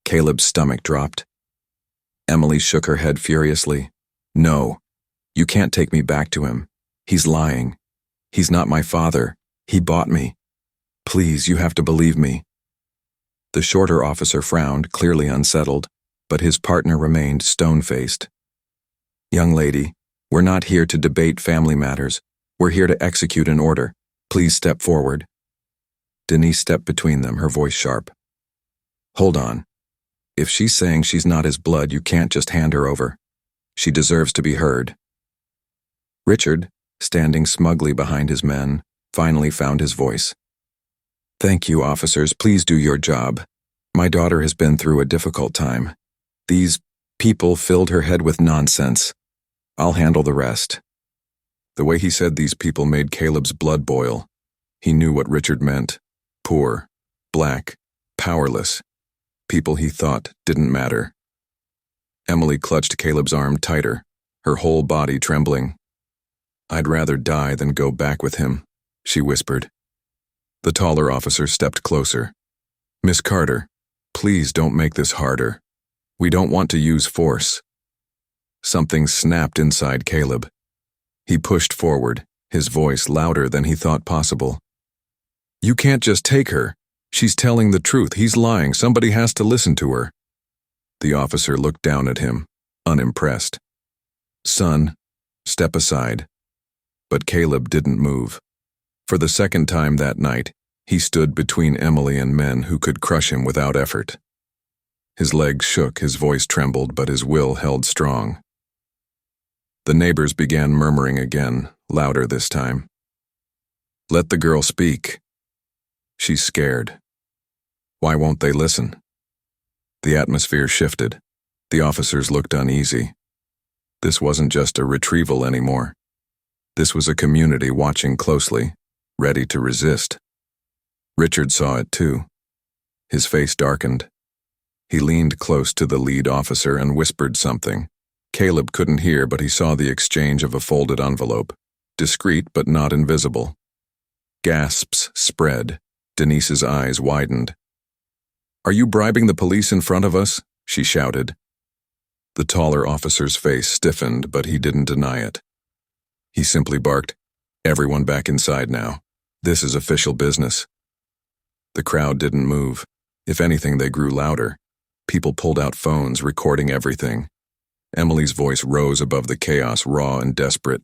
Caleb's stomach dropped. Emily shook her head furiously. "No, you can't take me back to him. He's lying. He's not my father. He bought me. Please, you have to believe me." The shorter officer frowned, clearly unsettled, but his partner remained stone-faced. "Young lady, we're not here to debate family matters. We're here to execute an order. Please step forward." Denise stepped between them, her voice sharp. "Hold on. If she's saying she's not his blood, you can't just hand her over. She deserves to be heard." Richard, standing smugly behind his men, finally found his voice. "Thank you, officers. Please do your job. My daughter has been through a difficult time. These people filled her head with nonsense. I'll handle the rest." The way he said these people made Caleb's blood boil. He knew what Richard meant. Poor, black, powerless. People he thought didn't matter. Emily clutched Caleb's arm tighter, her whole body trembling. "I'd rather die than go back with him," she whispered. The taller officer stepped closer. "Miss Carter, please don't make this harder. We don't want to use force." Something snapped inside Caleb. He pushed forward, his voice louder than he thought possible. "You can't just take her. She's telling the truth. He's lying. Somebody has to listen to her." The officer looked down at him, unimpressed. "Son, step aside." But Caleb didn't move. For the second time that night, he stood between Emily and men who could crush him without effort. His legs shook, his voice trembled, but his will held strong. The neighbors began murmuring again, louder this time. "Let the girl speak. She's scared. Why won't they listen?" The atmosphere shifted. The officers looked uneasy. This wasn't just a retrieval anymore. This was a community watching closely, ready to resist. Richard saw it too. His face darkened. He leaned close to the lead officer and whispered something. Caleb couldn't hear, but he saw the exchange of a folded envelope, discreet but not invisible. Gasps spread. Denise's eyes widened. "Are you bribing the police in front of us?" she shouted. The taller officer's face stiffened, but he didn't deny it. He simply barked, "Everyone back inside now. This is official business." The crowd didn't move. If anything, they grew louder. People pulled out phones, recording everything. Emily's voice rose above the chaos, raw and desperate.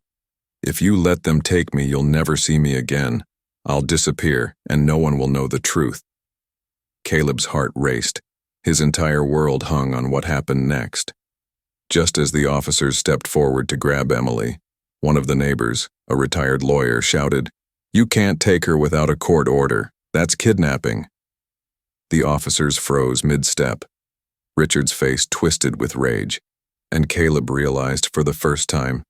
"If you let them take me, you'll never see me again. I'll disappear, and no one will know the truth." Caleb's heart raced. His entire world hung on what happened next. Just as the officers stepped forward to grab Emily, one of the neighbors, a retired lawyer, shouted, "You can't take her without a court order. That's kidnapping." The officers froze mid-step. Richard's face twisted with rage, and Caleb realized for the first time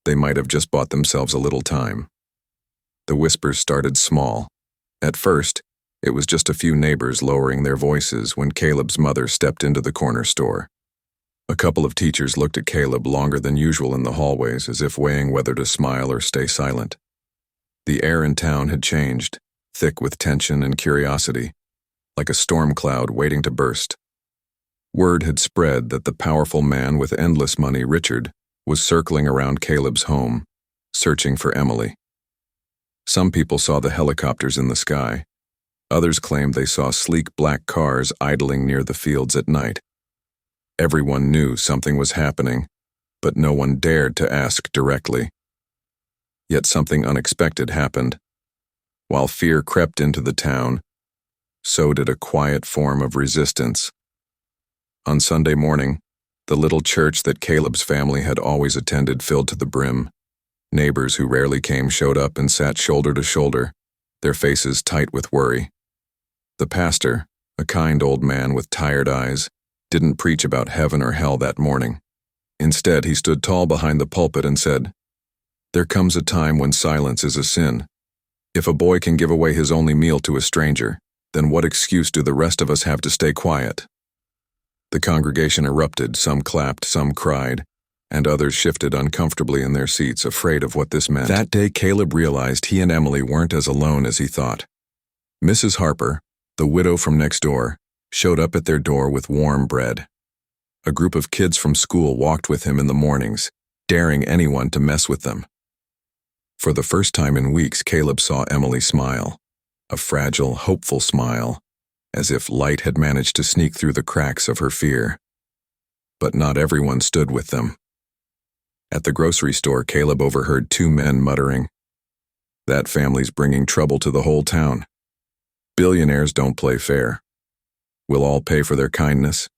they might have just bought themselves a little time. The whispers started small. At first, it was just a few neighbors lowering their voices when Caleb's mother stepped into the corner store. A couple of teachers looked at Caleb longer than usual in the hallways, as if weighing whether to smile or stay silent. The air in town had changed, thick with tension and curiosity, like a storm cloud waiting to burst. Word had spread that the powerful man with endless money, Richard, was circling around Caleb's home, searching for Emily. Some people saw the helicopters in the sky. Others claimed they saw sleek black cars idling near the fields at night. Everyone knew something was happening, but no one dared to ask directly. Yet something unexpected happened. While fear crept into the town, so did a quiet form of resistance. On Sunday morning, the little church that Caleb's family had always attended filled to the brim. Neighbors who rarely came showed up and sat shoulder to shoulder, their faces tight with worry. The pastor, a kind old man with tired eyes, didn't preach about heaven or hell that morning. Instead, he stood tall behind the pulpit and said, "There comes a time when silence is a sin. If a boy can give away his only meal to a stranger, then what excuse do the rest of us have to stay quiet?" The congregation erupted, some clapped, some cried, and others shifted uncomfortably in their seats, afraid of what this meant. That day, Caleb realized he and Emily weren't as alone as he thought. Mrs. Harper, the widow from next door, showed up at their door with warm bread. A group of kids from school walked with him in the mornings, daring anyone to mess with them. For the first time in weeks, Caleb saw Emily smile, a fragile, hopeful smile, as if light had managed to sneak through the cracks of her fear. But not everyone stood with them. At the grocery store, Caleb overheard two men muttering, "That family's bringing trouble to the whole town. Billionaires don't play fair. We'll all pay for their kindness."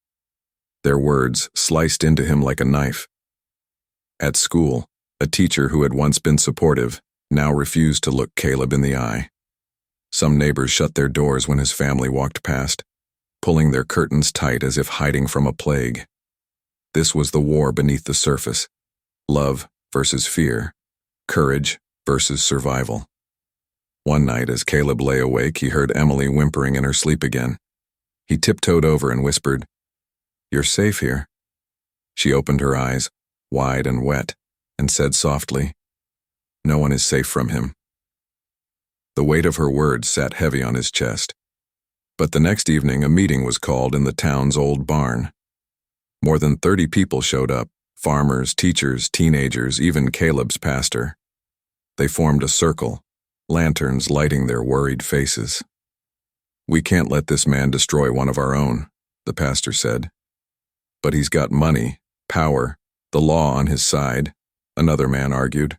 Their words sliced into him like a knife. At school, a teacher who had once been supportive now refused to look Caleb in the eye. Some neighbors shut their doors when his family walked past, pulling their curtains tight as if hiding from a plague. This was the war beneath the surface. Love versus fear, courage versus survival. One night, as Caleb lay awake, he heard Emily whimpering in her sleep again. He tiptoed over and whispered, "You're safe here." She opened her eyes, wide and wet, and said softly, "No one is safe from him." The weight of her words sat heavy on his chest. But the next evening, a meeting was called in the town's old barn. More than 30 people showed up, farmers, teachers, teenagers, even Caleb's pastor. They formed a circle, lanterns lighting their worried faces. "We can't let this man destroy one of our own," the pastor said. "But he's got money, power, the law on his side," another man argued.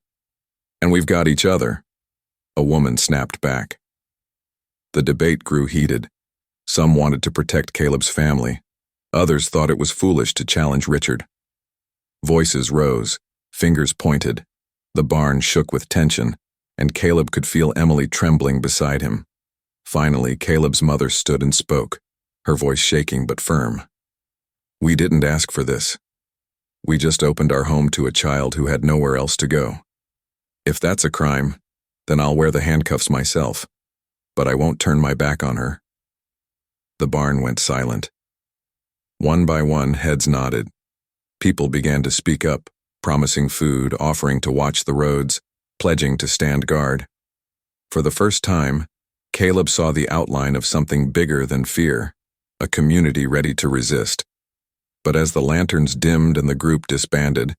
"And we've got each other," a woman snapped back. The debate grew heated. Some wanted to protect Caleb's family. Others thought it was foolish to challenge Richard. Voices rose, fingers pointed. The barn shook with tension, and Caleb could feel Emily trembling beside him. Finally, Caleb's mother stood and spoke, her voice shaking but firm. "We didn't ask for this. We just opened our home to a child who had nowhere else to go. If that's a crime, then I'll wear the handcuffs myself, but I won't turn my back on her." The barn went silent. One by one, heads nodded. People began to speak up, promising food, offering to watch the roads, pledging to stand guard. For the first time, Caleb saw the outline of something bigger than fear, a community ready to resist. But as the lanterns dimmed and the group disbanded,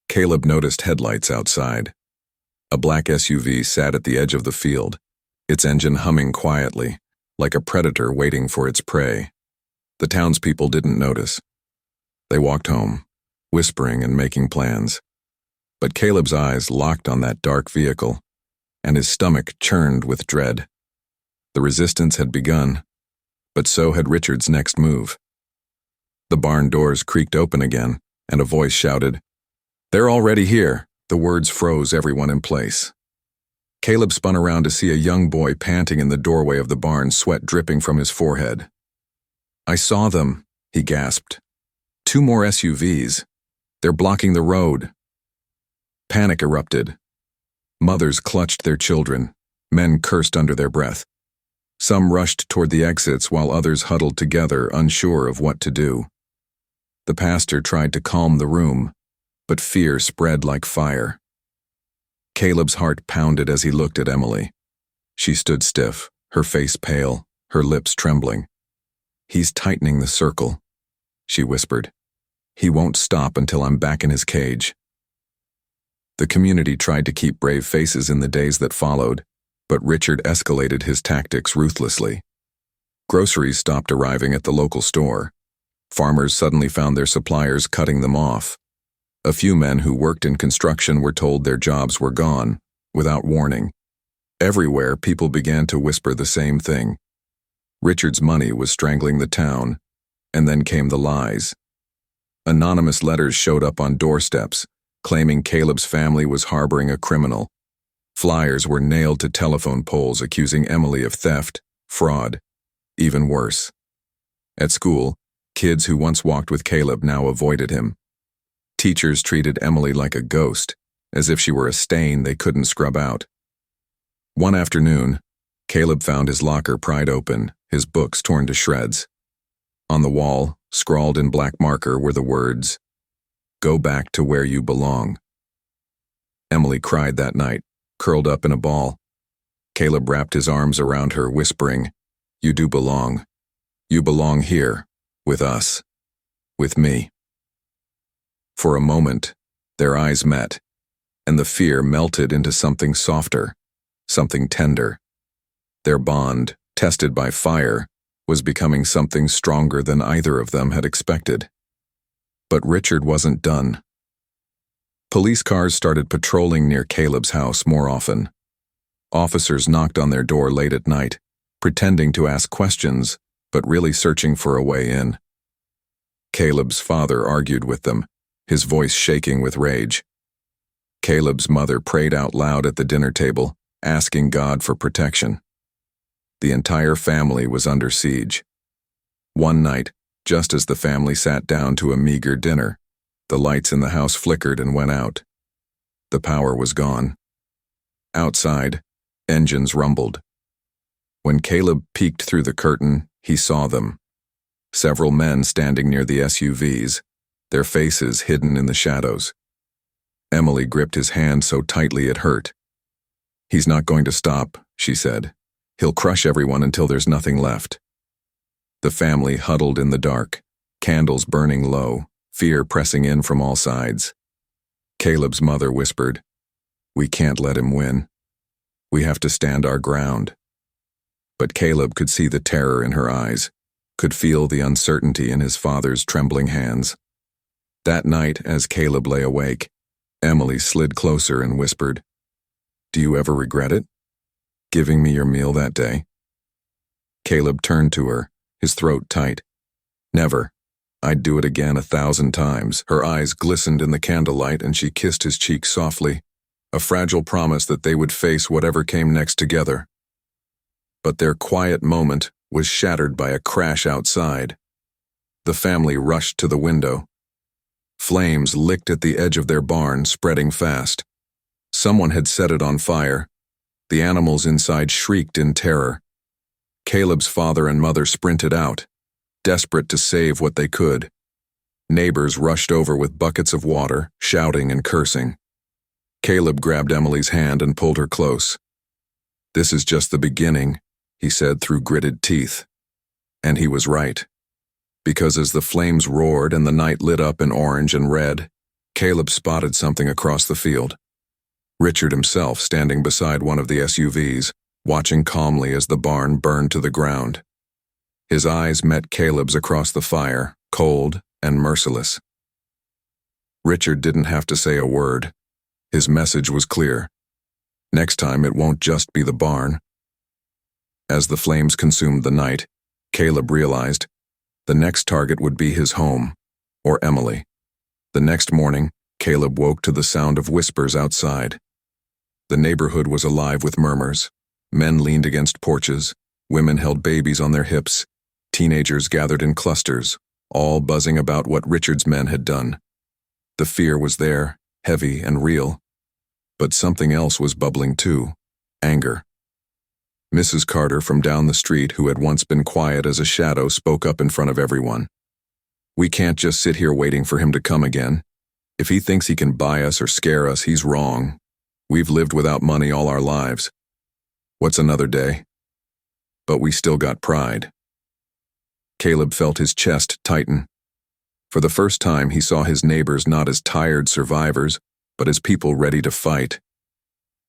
Caleb noticed headlights outside. A black SUV sat at the edge of the field, its engine humming quietly, like a predator waiting for its prey. The townspeople didn't notice. They walked home, whispering and making plans. But Caleb's eyes locked on that dark vehicle, and his stomach churned with dread. The resistance had begun, but so had Richard's next move. The barn doors creaked open again, and a voice shouted, "They're already here." The words froze everyone in place. Caleb spun around to see a young boy panting in the doorway of the barn, sweat dripping from his forehead. "I saw them," he gasped. "2 more SUVs. They're blocking the road." Panic erupted. Mothers clutched their children. Men cursed under their breath. Some rushed toward the exits while others huddled together, unsure of what to do. The pastor tried to calm the room, but fear spread like fire. Caleb's heart pounded as he looked at Emily. She stood stiff, her face pale, her lips trembling. "He's tightening the circle," she whispered. "He won't stop until I'm back in his cage." The community tried to keep brave faces in the days that followed, but Richard escalated his tactics ruthlessly. Groceries stopped arriving at the local store. Farmers suddenly found their suppliers cutting them off. A few men who worked in construction were told their jobs were gone, without warning. Everywhere, people began to whisper the same thing. Richard's money was strangling the town, and then came the lies. Anonymous letters showed up on doorsteps, claiming Caleb's family was harboring a criminal. Flyers were nailed to telephone poles accusing Emily of theft, fraud, even worse. At school, kids who once walked with Caleb now avoided him. Teachers treated Emily like a ghost, as if she were a stain they couldn't scrub out. One afternoon, Caleb found his locker pried open, his books torn to shreds. On the wall, scrawled in black marker, were the words, "Go back to where you belong." Emily cried that night, curled up in a ball. Caleb wrapped his arms around her, whispering, "You do belong. You belong here, with us, with me." For a moment, their eyes met, and the fear melted into something softer, something tender. Their bond, tested by fire, was becoming something stronger than either of them had expected. But Richard wasn't done. Police cars started patrolling near Caleb's house more often. Officers knocked on their door late at night, pretending to ask questions, but really searching for a way in. Caleb's father argued with them, his voice shaking with rage. Caleb's mother prayed out loud at the dinner table, asking God for protection. The entire family was under siege. One night, just as the family sat down to a meager dinner, the lights in the house flickered and went out. The power was gone. Outside, engines rumbled. When Caleb peeked through the curtain, he saw them. Several men standing near the SUVs, their faces hidden in the shadows. Emily gripped his hand so tightly it hurt. "He's not going to stop," she said. "He'll crush everyone until there's nothing left." The family huddled in the dark, candles burning low, fear pressing in from all sides. Caleb's mother whispered, "We can't let him win. We have to stand our ground." But Caleb could see the terror in her eyes, could feel the uncertainty in his father's trembling hands. That night, as Caleb lay awake, Emily slid closer and whispered, "Do you ever regret it? Giving me your meal that day?" Caleb turned to her, his throat tight. "Never. I'd do it again 1,000 times." Her eyes glistened in the candlelight and she kissed his cheek softly, a fragile promise that they would face whatever came next together. But their quiet moment was shattered by a crash outside. The family rushed to the window. Flames licked at the edge of their barn, spreading fast. Someone had set it on fire. The animals inside shrieked in terror. Caleb's father and mother sprinted out, desperate to save what they could. Neighbors rushed over with buckets of water, shouting and cursing. Caleb grabbed Emily's hand and pulled her close. "This is just the beginning," he said through gritted teeth. And he was right. Because as the flames roared and the night lit up in orange and red, Caleb spotted something across the field. Richard himself standing beside one of the SUVs, watching calmly as the barn burned to the ground. His eyes met Caleb's across the fire, cold and merciless. Richard didn't have to say a word. His message was clear. Next time it won't just be the barn. As the flames consumed the night, Caleb realized the next target would be his home, or Emily. The next morning, Caleb woke to the sound of whispers outside. The neighborhood was alive with murmurs. Men leaned against porches, women held babies on their hips, teenagers gathered in clusters, all buzzing about what Richard's men had done. The fear was there, heavy and real. But something else was bubbling too, anger. Mrs. Carter from down the street, who had once been quiet as a shadow, spoke up in front of everyone. "We can't just sit here waiting for him to come again. If he thinks he can buy us or scare us, he's wrong. We've lived without money all our lives. What's another day? But we still got pride." Caleb felt his chest tighten. For the first time, he saw his neighbors not as tired survivors, but as people ready to fight.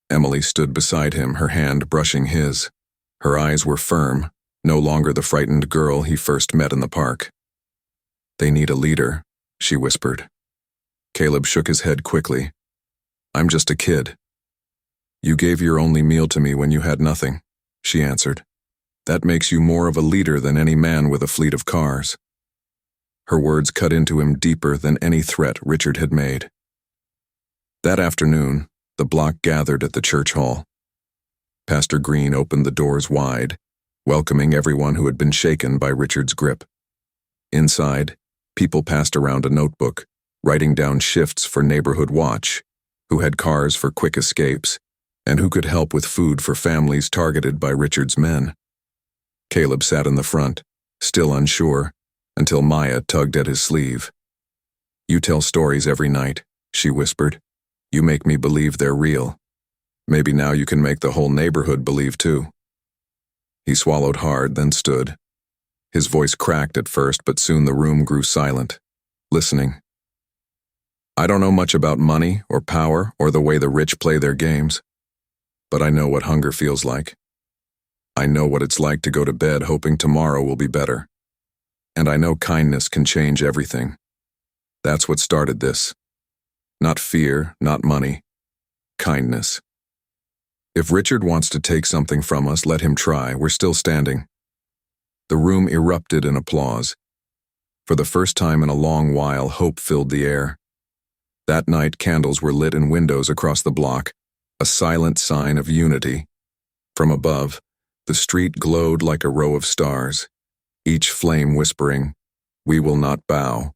Emily stood beside him, her hand brushing his. Her eyes were firm, no longer the frightened girl he first met in the park. "They need a leader," she whispered. Caleb shook his head quickly. "I'm just a kid." "You gave your only meal to me when you had nothing," she answered. That makes you more of a leader than any man with a fleet of cars." Her words cut into him deeper than any threat Richard had made. That afternoon, the block gathered at the church hall. Pastor Green opened the doors wide, welcoming everyone who had been shaken by Richard's grip. Inside, people passed around a notebook, writing down shifts for neighborhood watch, who had cars for quick escapes, and who could help with food for families targeted by Richard's men. Caleb sat in the front, still unsure, until Maya tugged at his sleeve. "You tell stories every night," she whispered. "You make me believe they're real. Maybe now you can make the whole neighborhood believe too." He swallowed hard, then stood. His voice cracked at first, but soon the room grew silent, listening. "I don't know much about money or power or the way the rich play their games, but I know what hunger feels like. I know what it's like to go to bed hoping tomorrow will be better. And I know kindness can change everything. That's what started this. Not fear, not money. Kindness. If Richard wants to take something from us, let him try. We're still standing." The room erupted in applause. For the first time in a long while, hope filled the air. That night, candles were lit in windows across the block, a silent sign of unity. From above, the street glowed like a row of stars, each flame whispering, "We will not bow."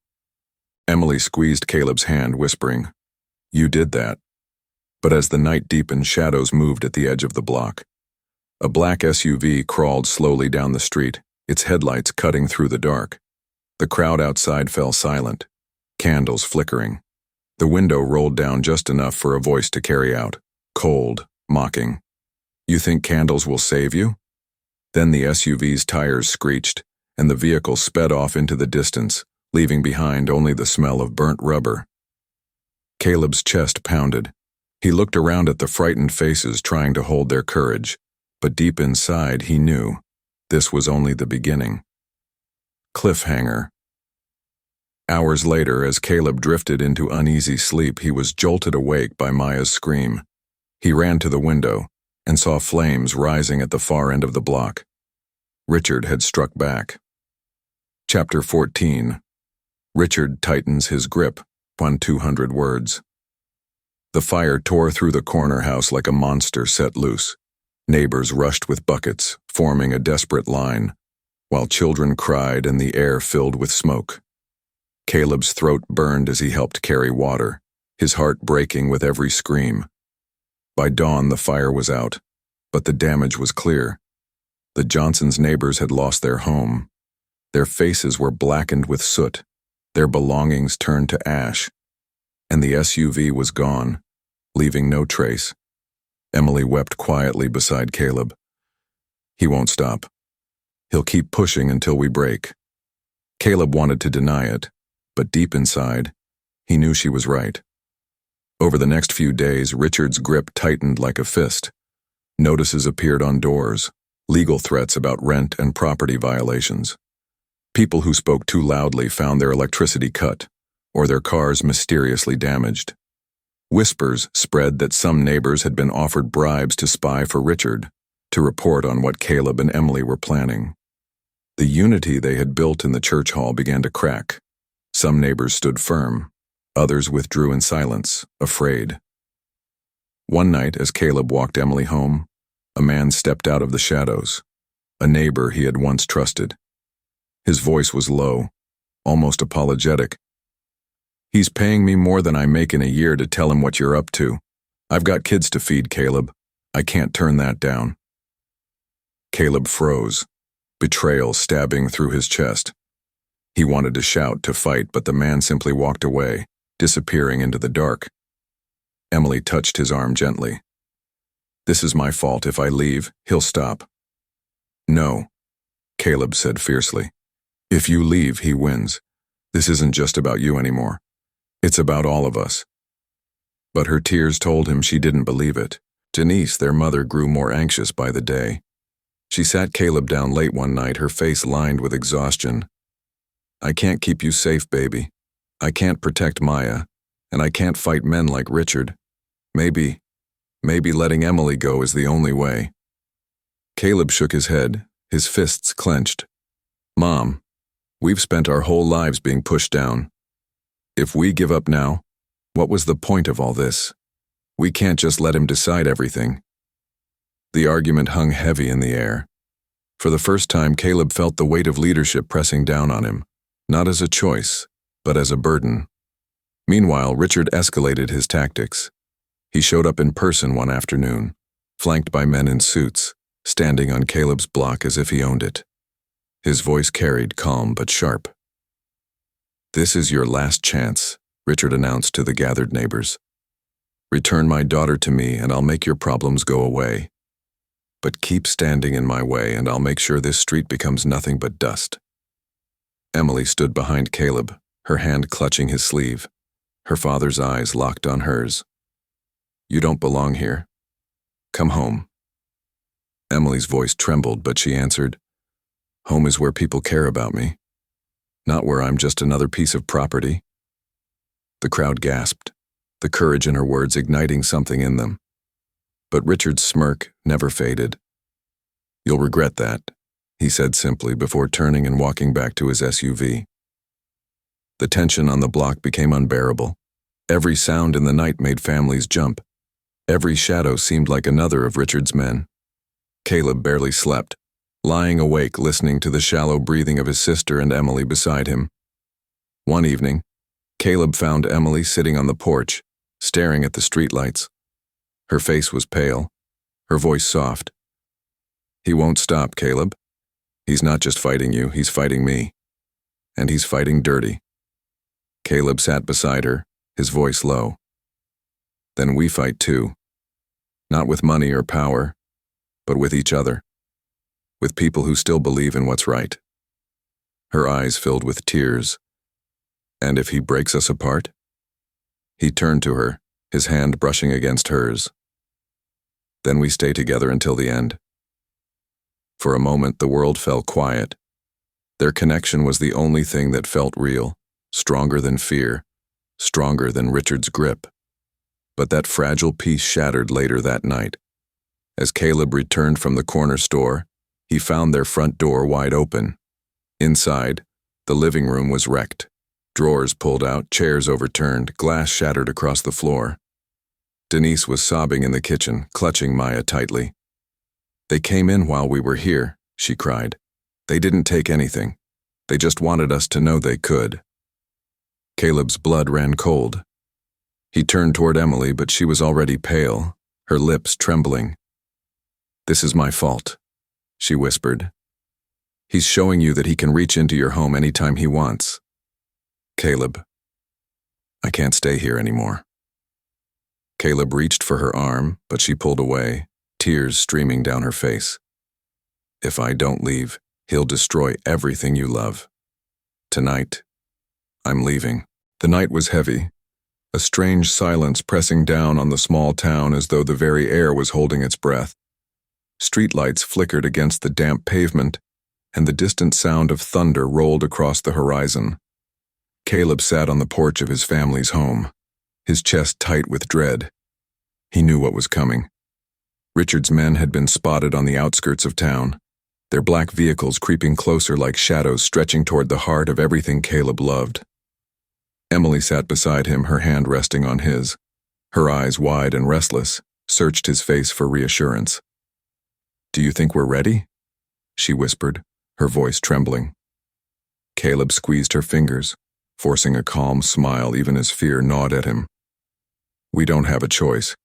Emily squeezed Caleb's hand, whispering, "You did that." But as the night deepened, shadows moved at the edge of the block. A black SUV crawled slowly down the street, its headlights cutting through the dark. The crowd outside fell silent, candles flickering. The window rolled down just enough for a voice to carry out, cold, mocking. "You think candles will save you?" Then the SUV's tires screeched, and the vehicle sped off into the distance, leaving behind only the smell of burnt rubber. Caleb's chest pounded. He looked around at the frightened faces trying to hold their courage, but deep inside he knew this was only the beginning. Cliffhanger. Hours later, as Caleb drifted into uneasy sleep, he was jolted awake by Maya's scream. He ran to the window and saw flames rising at the far end of the block. Richard had struck back. Chapter 14. Richard tightens his grip, 200 words. The fire tore through the corner house like a monster set loose. Neighbors rushed with buckets, forming a desperate line, while children cried and the air filled with smoke. Caleb's throat burned as he helped carry water, his heart breaking with every scream. By dawn, the fire was out, but the damage was clear. The Johnsons' neighbors had lost their home. Their faces were blackened with soot, their belongings turned to ash, and the SUV was gone, leaving no trace. Emily wept quietly beside Caleb. "He won't stop. He'll keep pushing until we break." Caleb wanted to deny it, but deep inside, he knew she was right. Over the next few days, Richard's grip tightened like a fist. Notices appeared on doors, legal threats about rent and property violations. People who spoke too loudly found their electricity cut, or their cars mysteriously damaged. Whispers spread that some neighbors had been offered bribes to spy for Richard, to report on what Caleb and Emily were planning. The unity they had built in the church hall began to crack. Some neighbors stood firm, others withdrew in silence, afraid. One night, as Caleb walked Emily home, a man stepped out of the shadows, a neighbor he had once trusted. His voice was low, almost apologetic. "He's paying me more than I make in a year to tell him what you're up to. I've got kids to feed, Caleb. I can't turn that down." Caleb froze, betrayal stabbing through his chest. He wanted to shout, to fight, but the man simply walked away, disappearing into the dark. Emily touched his arm gently. "This is my fault. If I leave, he'll stop." "No," Caleb said fiercely. "If you leave, he wins. This isn't just about you anymore. It's about all of us." But her tears told him she didn't believe it. Denise, their mother, grew more anxious by the day. She sat Caleb down late one night, her face lined with exhaustion. "I can't keep you safe, baby. I can't protect Maya, and I can't fight men like Richard. Maybe letting Emily go is the only way." Caleb shook his head, his fists clenched. "Mom, we've spent our whole lives being pushed down. If we give up now, what was the point of all this? We can't just let him decide everything." The argument hung heavy in the air. For the first time, Caleb felt the weight of leadership pressing down on him, not as a choice, but as a burden. Meanwhile, Richard escalated his tactics. He showed up in person one afternoon, flanked by men in suits, standing on Caleb's block as if he owned it. His voice carried, calm but sharp. "This is your last chance," Richard announced to the gathered neighbors. "Return my daughter to me and I'll make your problems go away. But keep standing in my way and I'll make sure this street becomes nothing but dust." Emily stood behind Caleb, her hand clutching his sleeve, her father's eyes locked on hers. "You don't belong here. Come home." Emily's voice trembled, but she answered, "Home is where people care about me, not where I'm just another piece of property." The crowd gasped, the courage in her words igniting something in them. But Richard's smirk never faded. "You'll regret that," he said simply before turning and walking back to his SUV. The tension on the block became unbearable. Every sound in the night made families jump. Every shadow seemed like another of Richard's men. Caleb barely slept, lying awake listening to the shallow breathing of his sister and Emily beside him. One evening, Caleb found Emily sitting on the porch, staring at the streetlights. Her face was pale, her voice soft. "He won't stop, Caleb. He's not just fighting you, he's fighting me. And he's fighting dirty." Caleb sat beside her, his voice low. "Then we fight too. Not with money or power, but with each other. With people who still believe in what's right." Her eyes filled with tears. "And if he breaks us apart?" He turned to her, his hand brushing against hers. "Then we stay together until the end." For a moment, the world fell quiet. Their connection was the only thing that felt real, stronger than fear, stronger than Richard's grip. But that fragile piece shattered later that night. As Caleb returned from the corner store, he found their front door wide open. Inside, the living room was wrecked. Drawers pulled out, chairs overturned, glass shattered across the floor. Denise was sobbing in the kitchen, clutching Maya tightly. "They came in while we were here," she cried. "They didn't take anything. They just wanted us to know they could." Caleb's blood ran cold. He turned toward Emily, but she was already pale, her lips trembling. "This is my fault," she whispered. "He's showing you that he can reach into your home anytime he wants. Caleb, I can't stay here anymore." Caleb reached for her arm, but she pulled away, tears streaming down her face. "If I don't leave, he'll destroy everything you love. Tonight, I'm leaving." The night was heavy, a strange silence pressing down on the small town as though the very air was holding its breath. Streetlights flickered against the damp pavement, and the distant sound of thunder rolled across the horizon. Caleb sat on the porch of his family's home, his chest tight with dread. He knew what was coming. Richard's men had been spotted on the outskirts of town, their black vehicles creeping closer like shadows stretching toward the heart of everything Caleb loved. Emily sat beside him, her hand resting on his. Her eyes, wide and restless, searched his face for reassurance. "Do you think we're ready?" she whispered, her voice trembling. Caleb squeezed her fingers, forcing a calm smile even as fear gnawed at him. "We don't have a choice.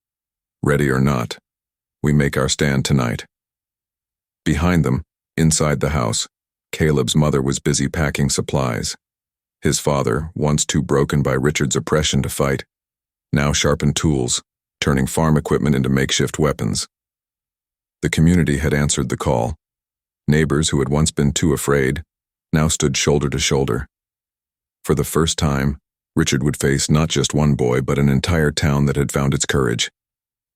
Ready or not, we make our stand tonight." Behind them, inside the house, Caleb's mother was busy packing supplies. His father, once too broken by Richard's oppression to fight, now sharpened tools, turning farm equipment into makeshift weapons. The community had answered the call. Neighbors who had once been too afraid now stood shoulder to shoulder. For the first time, Richard would face not just one boy but an entire town that had found its courage.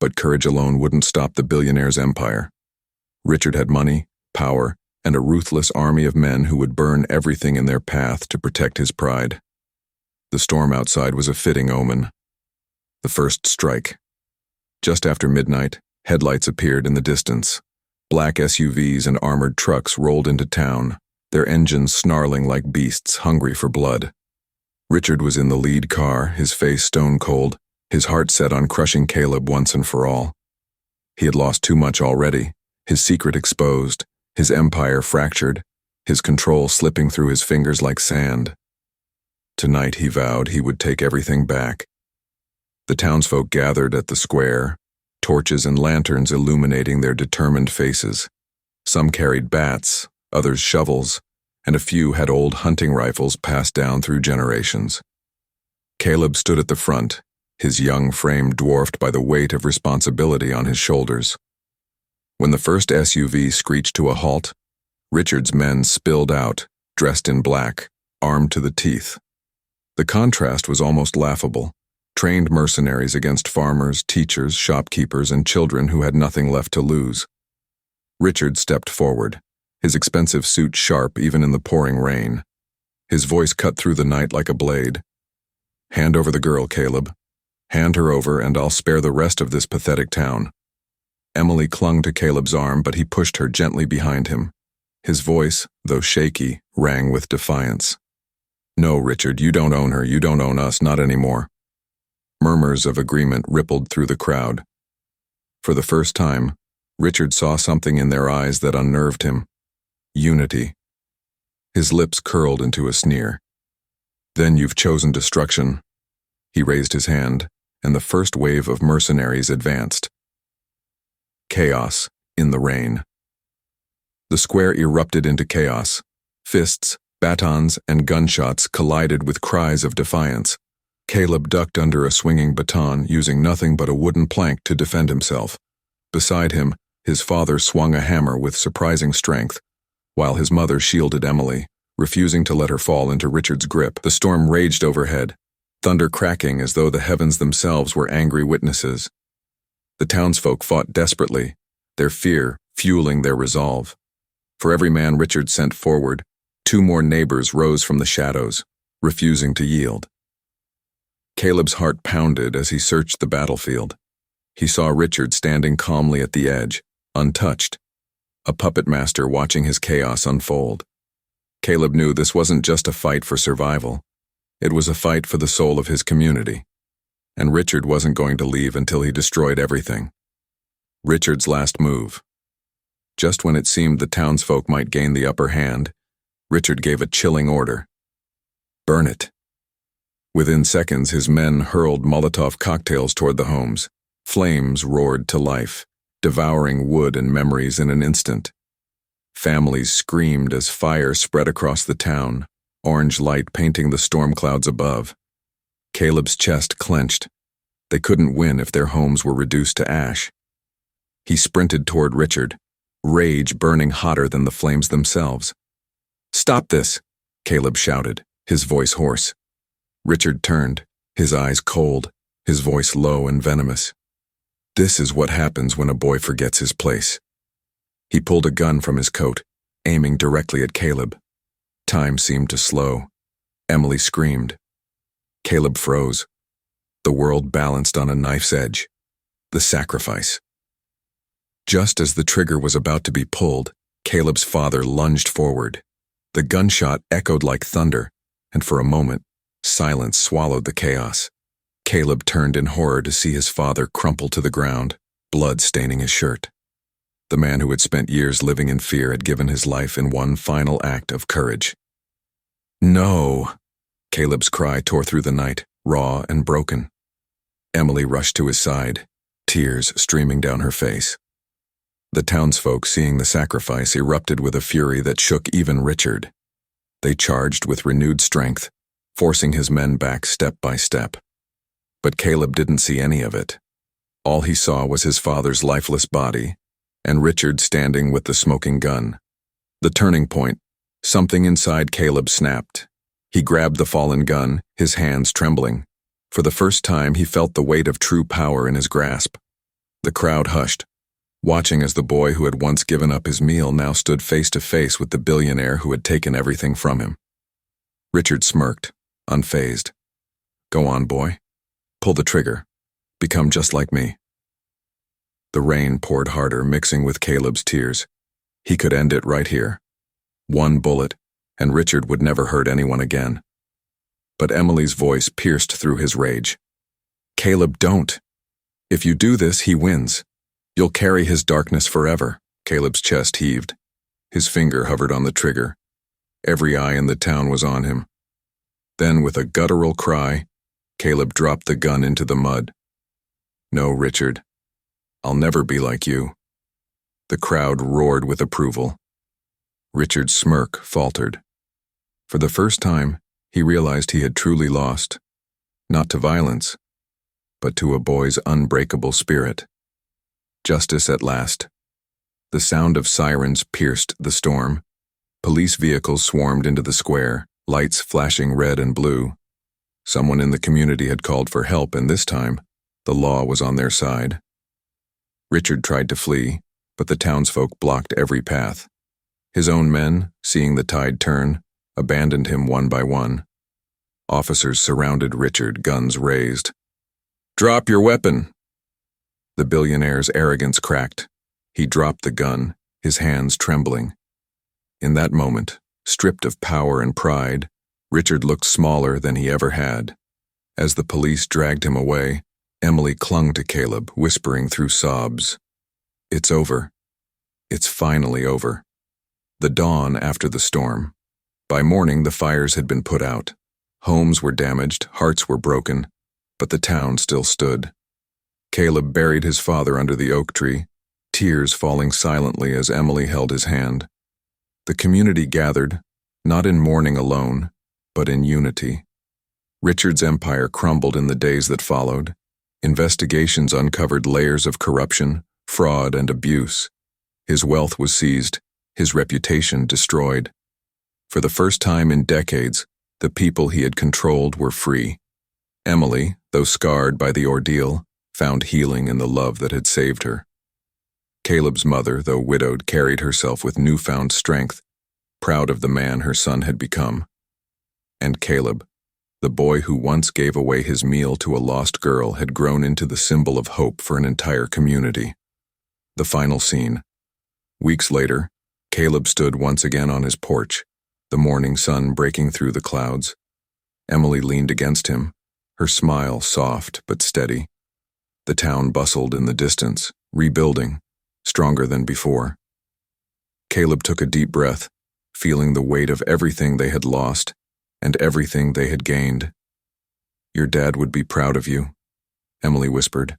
But courage alone wouldn't stop the billionaire's empire. Richard had money, power, and a ruthless army of men who would burn everything in their path to protect his pride. The storm outside was a fitting omen. The first strike. Just after midnight, headlights appeared in the distance. Black SUVs and armored trucks rolled into town, their engines snarling like beasts hungry for blood. Richard was in the lead car, his face stone cold, his heart set on crushing Caleb once and for all. He had lost too much already, his secret exposed, his empire fractured, his control slipping through his fingers like sand. Tonight, he vowed, he would take everything back. The townsfolk gathered at the square, torches and lanterns illuminating their determined faces. Some carried bats, others shovels, and a few had old hunting rifles passed down through generations. Caleb stood at the front, his young frame dwarfed by the weight of responsibility on his shoulders. When the first SUV screeched to a halt, Richard's men spilled out, dressed in black, armed to the teeth. The contrast was almost laughable. Trained mercenaries against farmers, teachers, shopkeepers, and children who had nothing left to lose. Richard stepped forward, his expensive suit sharp even in the pouring rain. His voice cut through the night like a blade. "Hand over the girl, Caleb. Hand her over, and I'll spare the rest of this pathetic town." Emily clung to Caleb's arm, but he pushed her gently behind him. His voice, though shaky, rang with defiance. "No, Richard, you don't own her, you don't own us, not anymore." Murmurs of agreement rippled through the crowd. For the first time, Richard saw something in their eyes that unnerved him. Unity. His lips curled into a sneer. "Then you've chosen destruction." He raised his hand, and the first wave of mercenaries advanced. Chaos in the rain. The square erupted into chaos. Fists, batons, and gunshots collided with cries of defiance. Caleb ducked under a swinging baton, using nothing but a wooden plank to defend himself. Beside him, his father swung a hammer with surprising strength, while his mother shielded Emily, refusing to let her fall into Richard's grip. The storm raged overhead, thunder cracking as though the heavens themselves were angry witnesses. The townsfolk fought desperately, their fear fueling their resolve. For every man Richard sent forward, 2 more neighbors rose from the shadows, refusing to yield. Caleb's heart pounded as he searched the battlefield. He saw Richard standing calmly at the edge, untouched, a puppet master watching his chaos unfold. Caleb knew this wasn't just a fight for survival. It was a fight for the soul of his community. And Richard wasn't going to leave until he destroyed everything. Richard's last move. Just when it seemed the townsfolk might gain the upper hand, Richard gave a chilling order. "Burn it." Within seconds, his men hurled Molotov cocktails toward the homes. Flames roared to life, devouring wood and memories in an instant. Families screamed as fire spread across the town, orange light painting the storm clouds above. Caleb's chest clenched. They couldn't win if their homes were reduced to ash. He sprinted toward Richard, rage burning hotter than the flames themselves. "Stop this!" Caleb shouted, his voice hoarse. Richard turned, his eyes cold, his voice low and venomous. This is what happens when a boy forgets his place. He pulled a gun from his coat, aiming directly at Caleb. Time seemed to slow. Emily screamed. Caleb froze. The world balanced on a knife's edge. The sacrifice. Just as the trigger was about to be pulled, Caleb's father lunged forward. The gunshot echoed like thunder, and for a moment, silence swallowed the chaos. Caleb turned in horror to see his father crumple to the ground, blood staining his shirt. The man who had spent years living in fear had given his life in one final act of courage. "No!" Caleb's cry tore through the night, raw and broken. Emily rushed to his side, tears streaming down her face. The townsfolk, seeing the sacrifice, erupted with a fury that shook even Richard. They charged with renewed strength, forcing his men back step by step. But Caleb didn't see any of it. All he saw was his father's lifeless body, and Richard standing with the smoking gun. The turning point, something inside Caleb snapped. He grabbed the fallen gun, his hands trembling. For the first time, he felt the weight of true power in his grasp. The crowd hushed, watching as the boy who had once given up his meal now stood face to face with the billionaire who had taken everything from him. Richard smirked, unfazed. "Go on, boy. Pull the trigger. Become just like me." The rain poured harder, mixing with Caleb's tears. He could end it right here. One bullet, and Richard would never hurt anyone again. But Emily's voice pierced through his rage. Caleb, don't. If you do this, he wins. You'll carry his darkness forever. Caleb's chest heaved. His finger hovered on the trigger. Every eye in the town was on him. Then, with a guttural cry, Caleb dropped the gun into the mud. No, Richard. I'll never be like you. The crowd roared with approval. Richard's smirk faltered. For the first time, he realized he had truly lost, not to violence, but to a boy's unbreakable spirit. Justice at last. The sound of sirens pierced the storm. Police vehicles swarmed into the square, lights flashing red and blue. Someone in the community had called for help, and this time, the law was on their side. Richard tried to flee, but the townsfolk blocked every path. His own men, seeing the tide turn, abandoned him one by one. Officers surrounded Richard, guns raised. Drop your weapon! The billionaire's arrogance cracked. He dropped the gun, his hands trembling. In that moment, stripped of power and pride, Richard looked smaller than he ever had. As the police dragged him away, Emily clung to Caleb, whispering through sobs. It's over. It's finally over. The dawn after the storm. By morning, the fires had been put out. Homes were damaged, hearts were broken, but the town still stood. Caleb buried his father under the oak tree, tears falling silently as Emily held his hand. The community gathered, not in mourning alone, but in unity. Richard's empire crumbled in the days that followed. Investigations uncovered layers of corruption, fraud, and abuse. His wealth was seized, his reputation destroyed. For the first time in decades, the people he had controlled were free. Emily, though scarred by the ordeal, found healing in the love that had saved her. Caleb's mother, though widowed, carried herself with newfound strength, proud of the man her son had become. And Caleb, the boy who once gave away his meal to a lost girl, had grown into the symbol of hope for an entire community. The final scene. Weeks later, Caleb stood once again on his porch, the morning sun breaking through the clouds. Emily leaned against him, her smile soft but steady. The town bustled in the distance, rebuilding, stronger than before. Caleb took a deep breath, feeling the weight of everything they had lost and everything they had gained. Your dad would be proud of you, Emily whispered.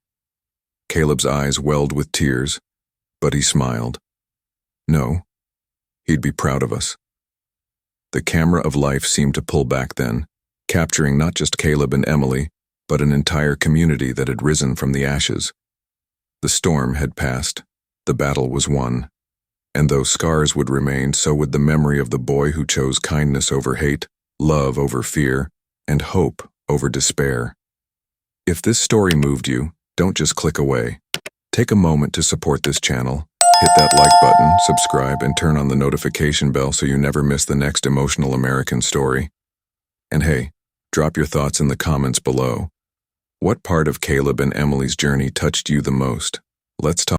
Caleb's eyes welled with tears, but he smiled. No, he'd be proud of us. The camera of life seemed to pull back then, capturing not just Caleb and Emily, but an entire community that had risen from the ashes. The storm had passed, the battle was won, and though scars would remain, so would the memory of the boy who chose kindness over hate, love over fear, and hope over despair. If this story moved you, don't just click away. Take a moment to support this channel. Hit that like button, subscribe, and turn on the notification bell so you never miss the next emotional American story. And hey, drop your thoughts in the comments below. What part of Caleb and Emily's journey touched you the most? Let's talk.